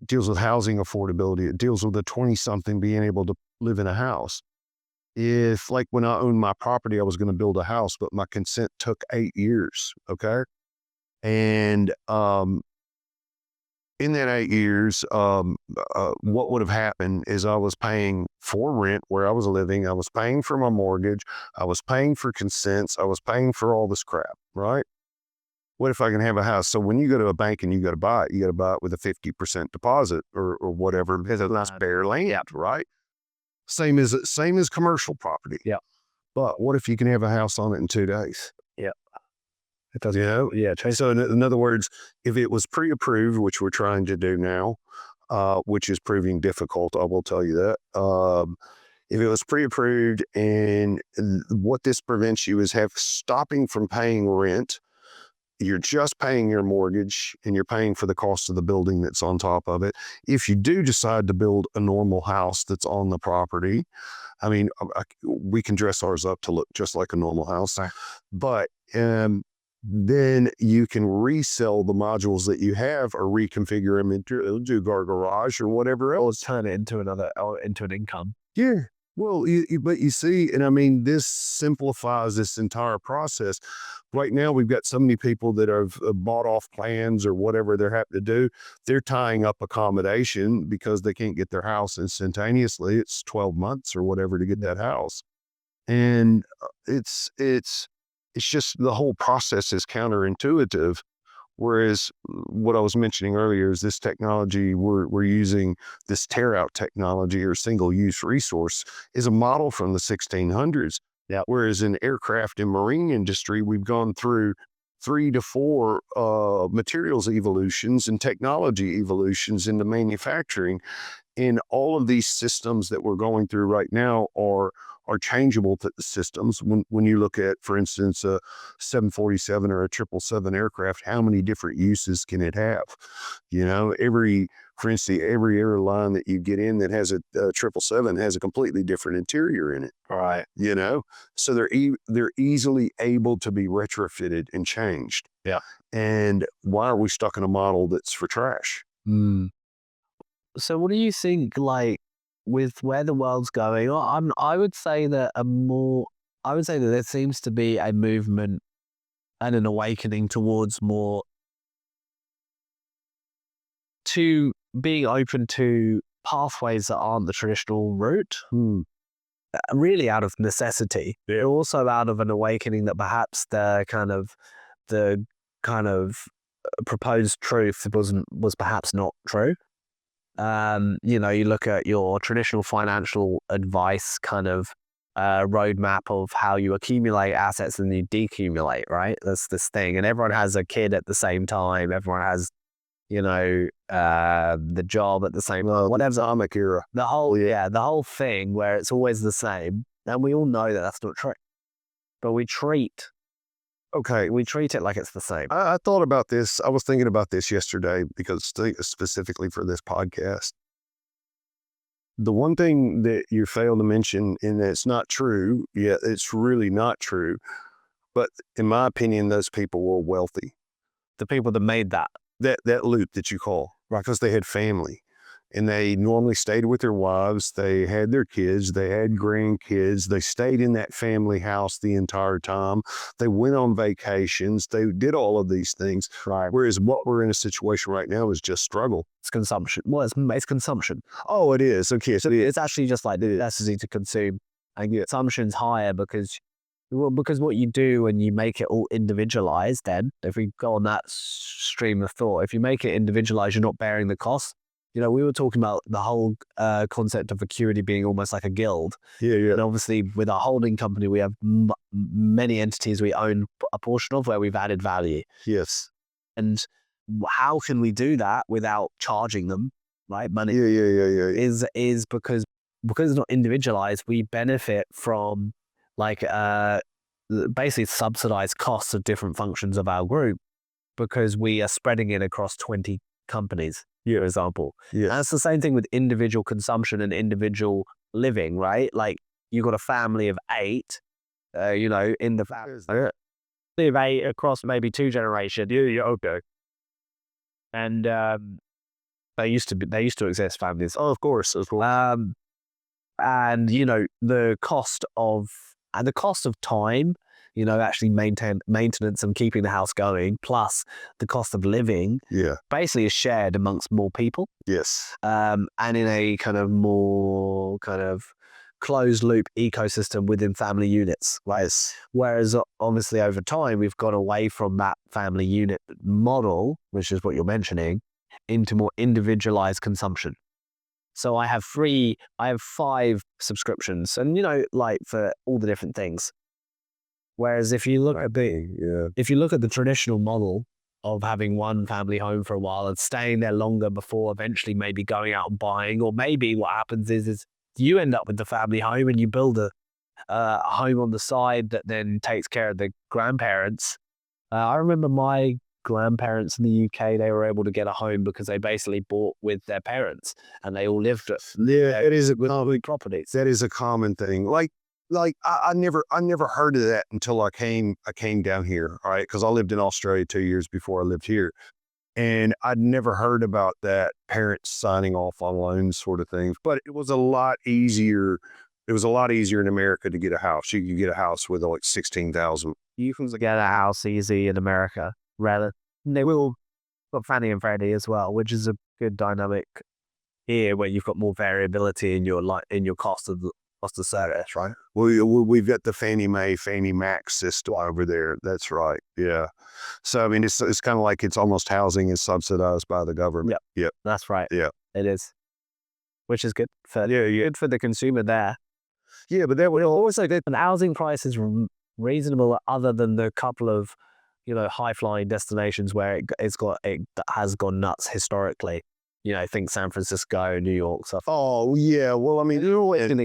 deals with housing affordability. It deals with a 20-something being able to live in a house. If, like, when I owned my property, I was going to build a house, but my consent took 8 years. Okay. And in that 8 years, what would have happened is I was paying for rent where I was living. I was paying for my mortgage. I was paying for consents. I was paying for all this crap, right? What if I can have a house? So when you go to a bank and you got to buy it with a 50% deposit or whatever, because it's bare land, right? Same as commercial property. Yeah. But what if you can have a house on it in 2 days? Yeah. It does. Yeah. So in other words, if it was pre-approved, which we're trying to do now, which is proving difficult, I will tell you that. If it was pre-approved, and what this prevents you is stopping from paying rent. You're just paying your mortgage and you're paying for the cost of the building that's on top of it. If you do decide to build a normal house that's on the property, I mean, we can dress ours up to look just like a normal house, but then you can resell the modules that you have or reconfigure them into our garage or whatever else. Turn it into an income. Yeah. Well, but you see, and I mean, this simplifies this entire process. Right now, we've got so many people that have bought off plans or whatever they're having to do. They're tying up accommodation because they can't get their house instantaneously. It's 12 months or whatever to get that house. And it's just the whole process is counterintuitive Whereas what I was mentioning earlier is this technology, we're using this tear out technology or single use resource is a model from the 1600s. Yeah. Whereas in aircraft and marine industry, we've gone through 3 to 4 materials evolutions and technology evolutions into manufacturing. And all of these systems that we're going through right now are changeable systems. When you look at, for instance, a 747 or a 777 aircraft, how many different uses can it have? You know, for instance, every airline that you get in that has a 777 has a completely different interior in it. Right. You know, so they're easily able to be retrofitted and changed. Yeah. And why are we stuck in a model that's for trash? So what do you think, like, with where the world's going? I would say that there seems to be a movement and an awakening towards more to being open to pathways that aren't the traditional route, really out of necessity. Yeah. Also out of an awakening that perhaps the kind of proposed truth was perhaps not true. You know, you look at your traditional financial advice kind of roadmap of how you accumulate assets and you decumulate, right? That's this thing. And everyone has a kid at the same time. Everyone has, you know, the job at the same time. Whatever. Atomic era. The whole thing where it's always the same. And we all know that that's not true. But we treat it like it's the same. I thought about this. I was thinking about this yesterday because specifically for this podcast. The one thing that you failed to mention, and it's not true, yet it's really not true, but in my opinion, those people were wealthy. The people that made that loop that you call, right? Because they had family. And they normally stayed with their wives. They had their kids. They had grandkids. They stayed in that family house the entire time. They went on vacations. They did all of these things. Right. Whereas what we're in a situation right now is just struggle. It's consumption. Well, it's consumption. Oh, it is. Okay. So it's actually just like the necessity to consume. And consumption's higher because what you do when you make it all individualized, then if we go on that stream of thought, if you make it individualized, you're not bearing the cost. You know, we were talking about the whole concept of Acuity being almost like a guild. Yeah. And obviously, with our holding company, we have many entities we own a portion of where we've added value. Yes. And how can we do that without charging them, right? Money. Yeah. Is because it's not individualized, we benefit from like basically subsidized costs of different functions of our group because we are spreading it across 20 companies. For example. Yeah. And it's the same thing with individual consumption and individual living, right? Like you got a family of 8, you know, in the family of 8 across maybe 2 generations. Yeah, okay. And they used to exist, families. Oh, of course. And you know, the cost of time, you know, actually maintenance and keeping the house going, plus the cost of living, basically is shared amongst more people. Yes. And in a kind of more kind of closed loop ecosystem within family units, right? Whereas obviously over time, we've gone away from that family unit model, which is what you're mentioning, into more individualized consumption. So I have 5 subscriptions and, you know, like for all the different things. Whereas if you look at the traditional model of having one family home for a while and staying there longer before eventually maybe going out and buying, or maybe what happens is you end up with the family home and you build a home on the side that then takes care of the grandparents. I remember my grandparents in the UK, they were able to get a home because they basically bought with their parents and they all lived at it is a common properties. That is a common thing. Like I never heard of that until I came down here. All right. Cause I lived in Australia 2 years before I lived here. And I'd never heard about that parents signing off on loans sort of things, but it was a lot easier. It was a lot easier in America to get a house. You could get a house with like 16,000. You can get a house easy in America, rather. They will got Fannie and Freddie as well, which is a good dynamic here where you've got more variability in your cost of cost of service, right? We've got the Fannie Mae, Fannie Mac system over there. That's right. Yeah. So, I mean, it's kind of like it's almost housing is subsidized by the government. Yep. Yep. That's right. Yeah. It is, which is good for Yeah. good for the consumer there. Yeah. But that would Also good. And housing price is reasonable, other than the couple of high flying destinations where it has gone nuts historically. Think San Francisco, New York, stuff. Oh, yeah. Well, I mean,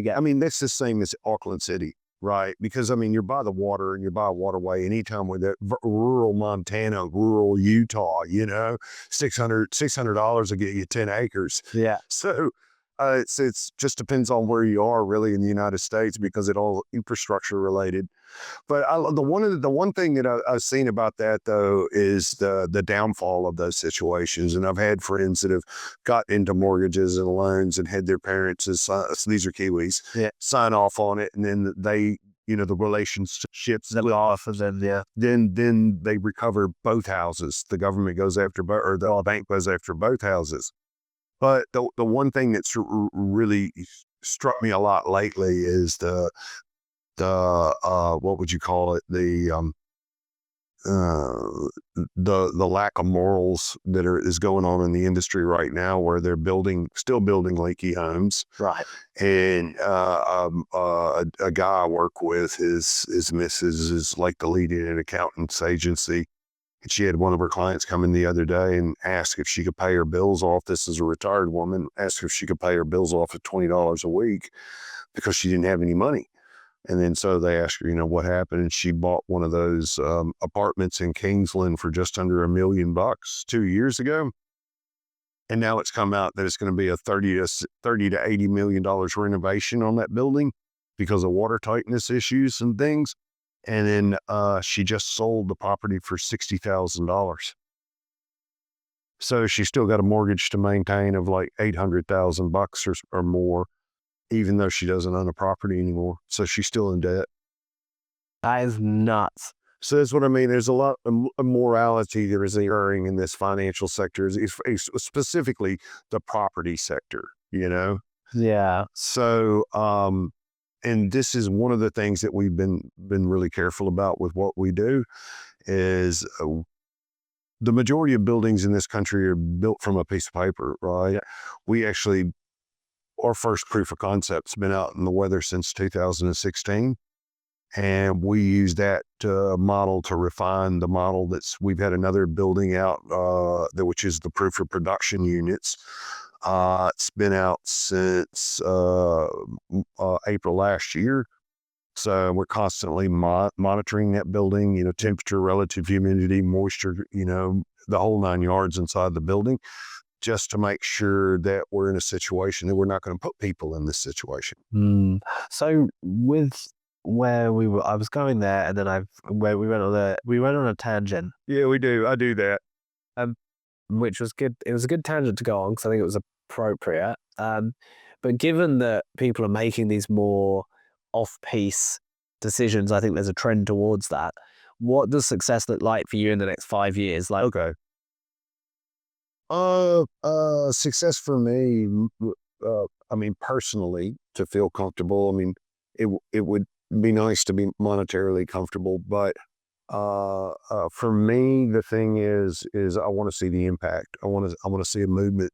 Get. I mean, that's the same as Auckland City, right? Because, I mean, you're by the water and you're by a waterway. Anytime with that rural Montana, rural Utah, $600 will get you 10 acres. Yeah. So it's just depends on where you are really in the United States, because it all infrastructure related. But the one thing that I've seen about that though is the downfall of those situations. And I've had friends that have got into mortgages and loans and had their parents, so these are Kiwis, sign off on it, and then they, the relationships that off, and then they recover both houses. The government goes after both, or the bank goes after both houses. But the one thing that's really struck me a lot lately is the what would you call it, the lack of morals that is going on in the industry right now, where they're still building leaky homes, right? And a guy I work with, his missus is like the lead in an accountant's agency, and she had one of her clients come in the other day and ask if she could pay her bills off. This is a retired woman. Asked if she could pay her bills off at $20 a week because she didn't have any money. And then so they asked her, what happened? And she bought one of those apartments in Kingsland for just under $1 million 2 years ago. And now it's come out that it's going to be a $30 to $80 million renovation on that building because of water tightness issues and things. And then she just sold the property for $60,000. So she's still got a mortgage to maintain of like $800,000 or more, even though she doesn't own a property anymore. So she's still in debt. That is nuts. So that's what I mean. There's a lot of morality that is occurring in this financial sector, specifically the property sector, Yeah. So, and this is one of the things that we've been really careful about with what we do is the majority of buildings in this country are built from a piece of paper, right? Yeah. We actually, our first proof of concept's been out in the weather since 2016. And we use that model to refine the model we've had another building out, which is the proof of production units. It's been out since April last year. So we're constantly monitoring that building, temperature, relative humidity, moisture, the whole 9 yards inside the building, just to make sure that we're in a situation that we're not going to put people in this situation. So with where I was going there, and then we went on a tangent. Yeah, we do. I do that. Which was good. It was a good tangent to go on because I think it was appropriate. But given that people are making these more off-piece decisions, I think there's a trend towards that. What does success look like for you in the next 5 years? Okay. Success for me, I mean, personally, to feel comfortable. I mean, it would be nice to be monetarily comfortable, but for me, the thing is I want to see the impact. I want to see a movement.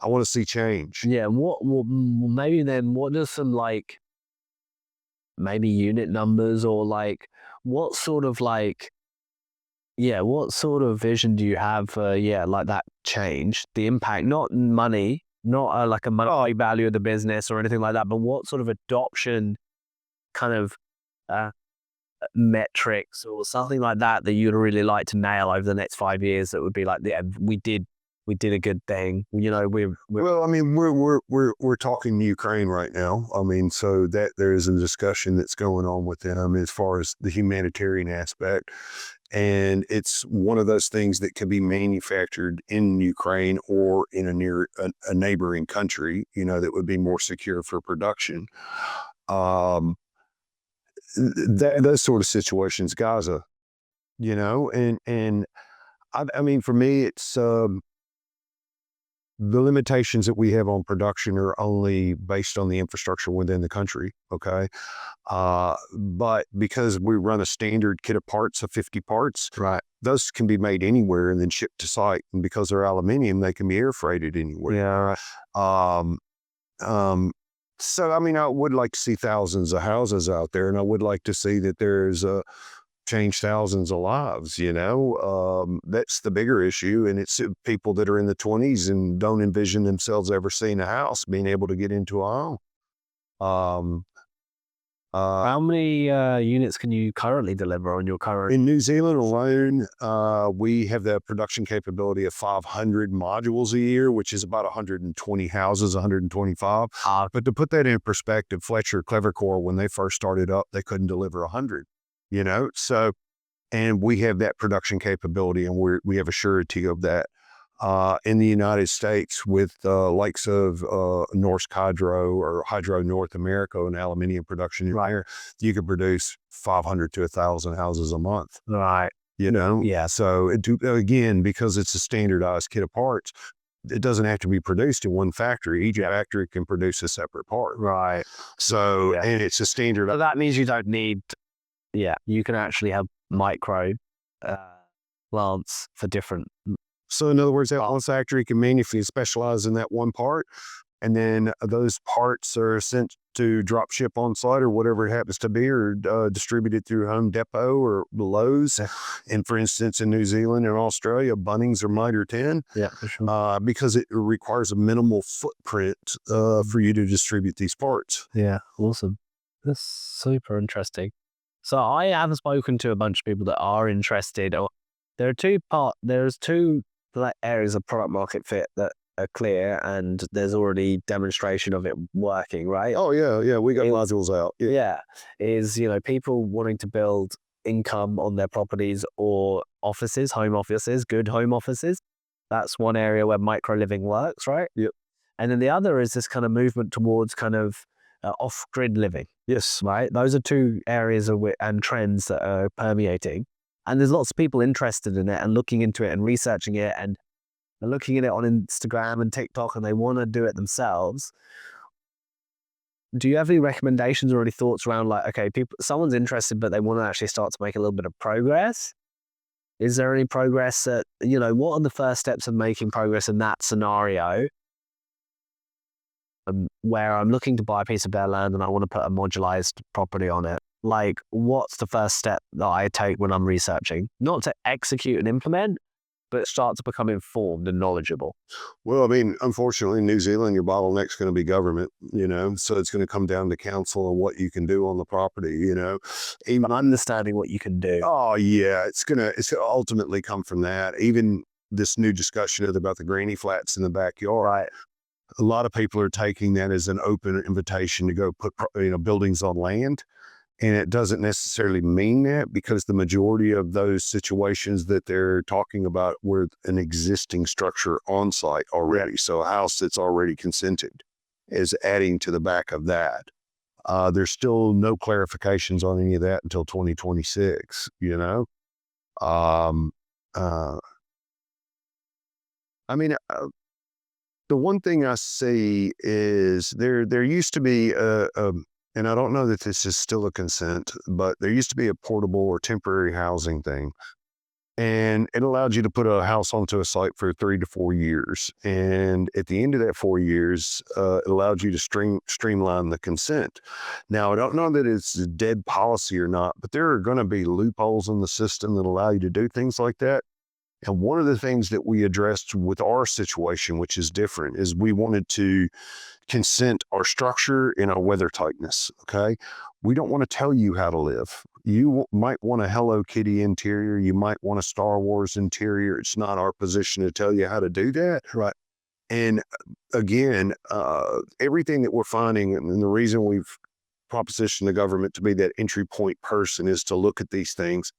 I want to see change. Yeah. Maybe then what does some maybe unit numbers, or what sort of what sort of vision do you have for that change, the impact, not money, not like a monetary value of the business or anything like that, but what sort of adoption kind of metrics or something like that you'd really like to nail over the next 5 years? That would be like, we did a good thing. Well, I mean, we're talking Ukraine right now. I mean, so that there is a discussion that's going on with them as far as the humanitarian aspect. And it's one of those things that can be manufactured in Ukraine or in a neighboring country, that would be more secure for production. Those sort of situations, Gaza, and I mean, for me, it's the limitations that we have on production are only based on the infrastructure within the country. Okay. But because we run a standard kit of parts of 50 parts, Right. those can be made anywhere and then shipped to site. And because they're aluminum, they can be air freighted anywhere. Yeah. Right. Um, so, I mean, I would like to see thousands of houses out there, and I would like to see that there's change thousands of lives, that's the bigger issue. And it's people that are in the 20s and don't envision themselves ever seeing a house, being able to get into a home. Um, How many units can you currently deliver on your current? in New Zealand alone, we have the production capability of 500 modules a year, which is about 120 houses, 125. But to put that in perspective, Fletcher Clevercore, when they first started up, they couldn't deliver 100, so, and we have that production capability, and we have a surety of that. In the United States, with likes of Norsk Hydro or Hydro North America and aluminum production, Right. you could produce 500 to 1,000 houses a month. Right. Yeah. So again, because it's a standardized kit of parts, it doesn't have to be produced in one factory. Each factory can produce a separate part. Right. So, Yeah. and it's a standard. So that means you don't need. Yeah, you can actually have micro plants for different. So in other words, that one factory can manufacture, specialize in that one part, and then those parts are sent to drop ship on site or whatever it happens to be, or distributed through Home Depot or Lowe's. And for instance, in New Zealand and Australia, Bunnings or Mitre 10, Yeah, for sure. because it requires a minimal footprint for you to distribute these parts. Yeah, awesome. That's super interesting. So I have spoken to a bunch of people that are interested. Or there's two areas of product market fit that are clear, and there's already demonstration of it working, right? Oh yeah, we got modules out. Yeah, is people wanting to build income on their properties or offices, home offices, good home offices. That's one area where micro living works, right? Yep. And then the other is this kind of movement towards kind of off-grid living. Yes. Right. Those are two areas and trends that are permeating. And there's lots of people interested in it and looking into it and researching it and looking at it on Instagram and TikTok, and they want to do it themselves. Do you have any recommendations or any thoughts around, like, okay, someone's interested, but they want to actually start to make a little bit of progress? Is there any progress that, what are the first steps of making progress in that scenario? Where I'm looking to buy a piece of bare land and I want to put a modularized property on it. Like, what's the first step that I take when I'm researching? Not to execute and implement, but start to become informed and knowledgeable. Well, I mean, unfortunately, in New Zealand, your bottleneck's going to be government, so it's going to come down to council and what you can do on the property, Even understanding what you can do. Oh yeah, it's gonna ultimately come from that. Even this new discussion about the granny flats in the backyard. Right. A lot of people are taking that as an open invitation to go put buildings on land. And it doesn't necessarily mean that, because the majority of those situations that they're talking about were an existing structure on site already. So a house that's already consented is adding to the back of that. There's still no clarifications on any of that until 2026, I mean, the one thing I see is there used to be and I don't know that this is still a consent, but there used to be a portable or temporary housing thing. And it allowed you to put a house onto a site for 3 to 4 years. And at the end of that 4 years, it allowed you to streamline the consent. Now, I don't know that it's a dead policy or not, but there are going to be loopholes in the system that allow you to do things like that. And one of the things that we addressed with our situation, which is different, is we wanted to consent our structure and our weather tightness. Okay. We don't want to tell you how to live. You might want a Hello Kitty interior. You might want a Star Wars interior. It's not our position to tell you how to do that. Right. And again, everything that we're finding, and the reason we've propositioned the government to be that entry point person is to look at these things,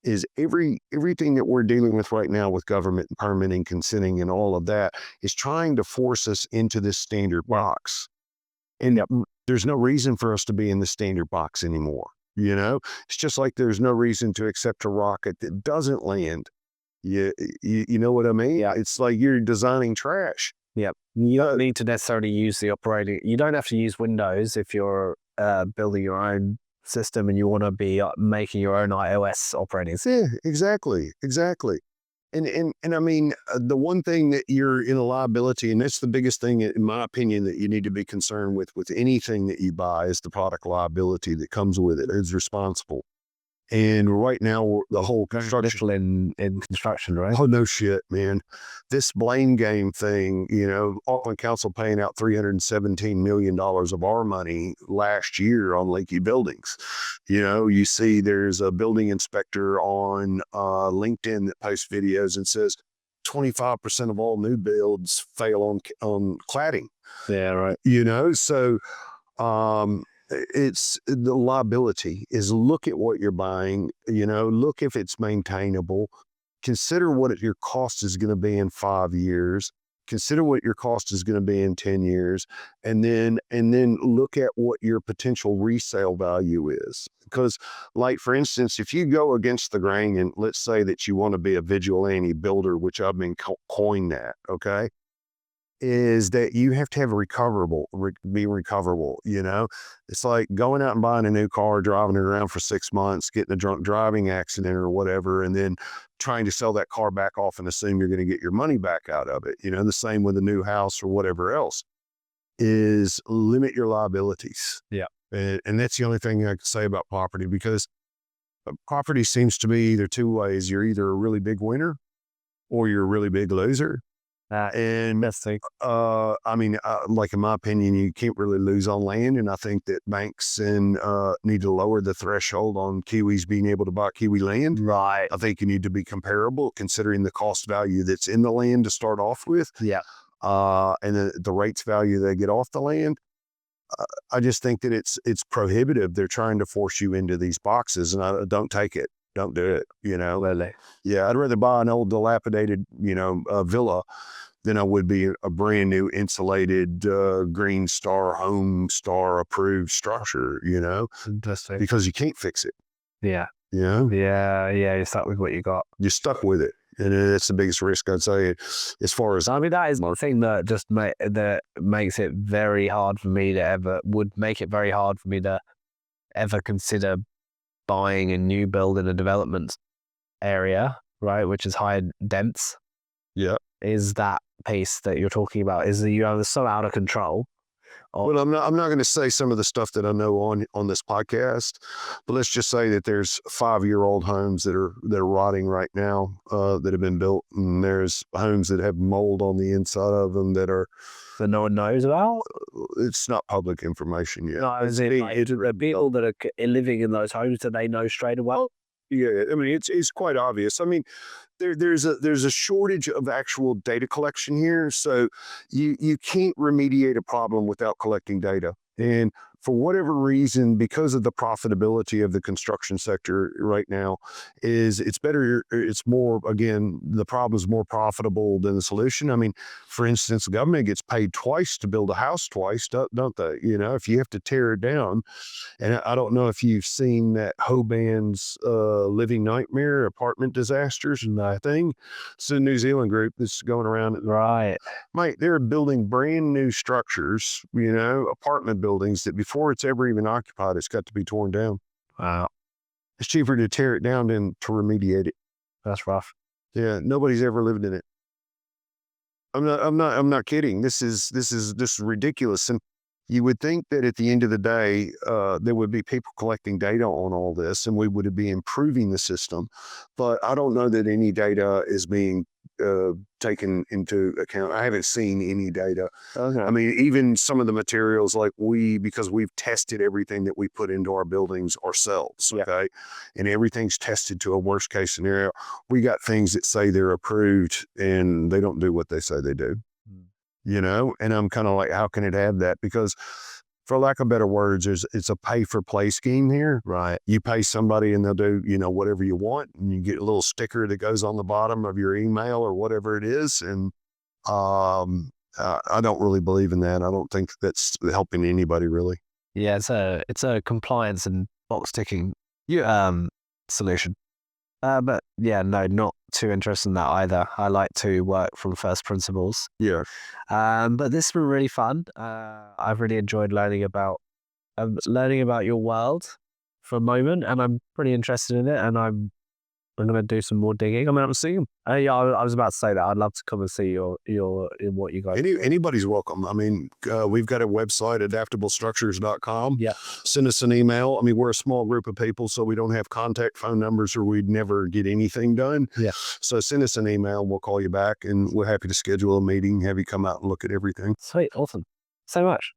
is everything that we're dealing with right now with government and permitting, consenting, and all of that is trying to force us into this standard box. And there's no reason for us to be in the standard box anymore. It's just like there's no reason to accept a rocket that doesn't land. You know what I mean? Yeah. It's like you're designing trash. Yep. You don't need to necessarily use you don't have to use Windows if you're building your own system and you want to be making your own iOS operating system. Yeah, exactly. And I mean, the one thing that you're in a liability, and that's the biggest thing, in my opinion, that you need to be concerned with anything that you buy is the product liability that comes with it. Who's responsible? And right now, the whole construction in construction, right? Oh, no shit, man. This blame game thing, Auckland Council paying out $317 million of our money last year on leaky buildings. You see there's a building inspector on LinkedIn that posts videos and says 25% of all new builds fail on cladding. Yeah, right. So it's the liability is look at what you're buying, look if it's maintainable, consider what your cost is going to be in 5 years, consider what your cost is going to be in 10 years, and then look at what your potential resale value is. Because, like, for instance, if you go against the grain and let's say that you want to be a vigilante builder, which I've been coined that, okay, is that you have to have be recoverable. It's like going out and buying a new car, driving it around for 6 months, getting a drunk driving accident or whatever, and then trying to sell that car back off and assume you're going to get your money back out of it. The same with a new house or whatever else, is limit your liabilities. Yeah. And that's the only thing I can say about property, because property seems to be either two ways. You're either a really big winner or you're a really big loser. And I mean, like, in my opinion, you can't really lose on land, and I think that banks need to lower the threshold on Kiwis being able to buy Kiwi land. Right. I think you need to be comparable, considering the cost value that's in the land to start off with. Yeah. And the rates value they get off the land. I just think that it's prohibitive. They're trying to force you into these boxes, and I don't take it. Don't do it. Really? Yeah, I'd rather buy an old dilapidated, villa than I would be a brand new insulated Green Star Home Star approved structure, Interesting. because you can't fix it. Yeah. Yeah. Yeah. You're stuck with what you got. You're stuck with it. And that's the biggest risk, I'd say, as far as. I mean, that is one thing that just that makes it very hard for me would make it very hard for me to ever consider buying a new build in a development area, right, which is high dense. Yeah. Is that pace that you're talking about? Is that you're so out of control? Well, I'm not going to say some of the stuff that I know on this podcast, but let's just say that there's 5-year-old homes that are rotting right now that have been built, and there's homes that have mold on the inside of them that no one knows about. It's not public information yet. No, as in, the people that are living in those homes, do they know straight away? Yeah, I mean, it's quite obvious. I mean, there's a shortage of actual data collection here, so you can't remediate a problem without collecting data. And for whatever reason, because of the profitability of the construction sector right now, it's more, again, the problem is more profitable than the solution. I mean, for instance, the government gets paid twice to build a house twice, don't they? If you have to tear it down. And I don't know if you've seen that Hoban's Living Nightmare apartment disasters and that thing. It's a New Zealand group that's going around. Right. Mate, they're building brand new structures, apartment buildings that before it's ever even occupied, it's got to be torn down. Wow. It's cheaper to tear it down than to remediate it. That's rough. Yeah, nobody's ever lived in it. I'm not kidding. This is ridiculous. And you would think that at the end of the day, there would be people collecting data on all this, and we would be improving the system. But I don't know that any data is being taken into account. I haven't seen any data. Okay. I mean, even some of the materials, like because we've tested everything that we put into our buildings ourselves, okay? And everything's tested to a worst case scenario. We got things that say they're approved, and they don't do what they say they do. And I'm kind of like, how can it have that? Because, for lack of better words, it's a pay for play scheme here. Right. You pay somebody and they'll do, whatever you want, and you get a little sticker that goes on the bottom of your email or whatever it is. And I don't really believe in that. I don't think that's helping anybody, really. Yeah, it's a compliance and box ticking solution. But yeah, no, too interested in that either. I like to work from first principles. Yeah. But this has been really fun. I've really enjoyed learning about your world for a moment, and I'm pretty interested in it. And I'm going to do some more digging. I mean, I'm seeing. Yeah, I was about to say that. I'd love to come and see your what you guys. Anybody's welcome. I mean, we've got a website, adaptablestructures.com. Yeah. Send us an email. I mean, we're a small group of people, so we don't have contact phone numbers or we'd never get anything done. Yeah. So send us an email. We'll call you back and we're happy to schedule a meeting, have you come out and look at everything. Sweet. Awesome. So much.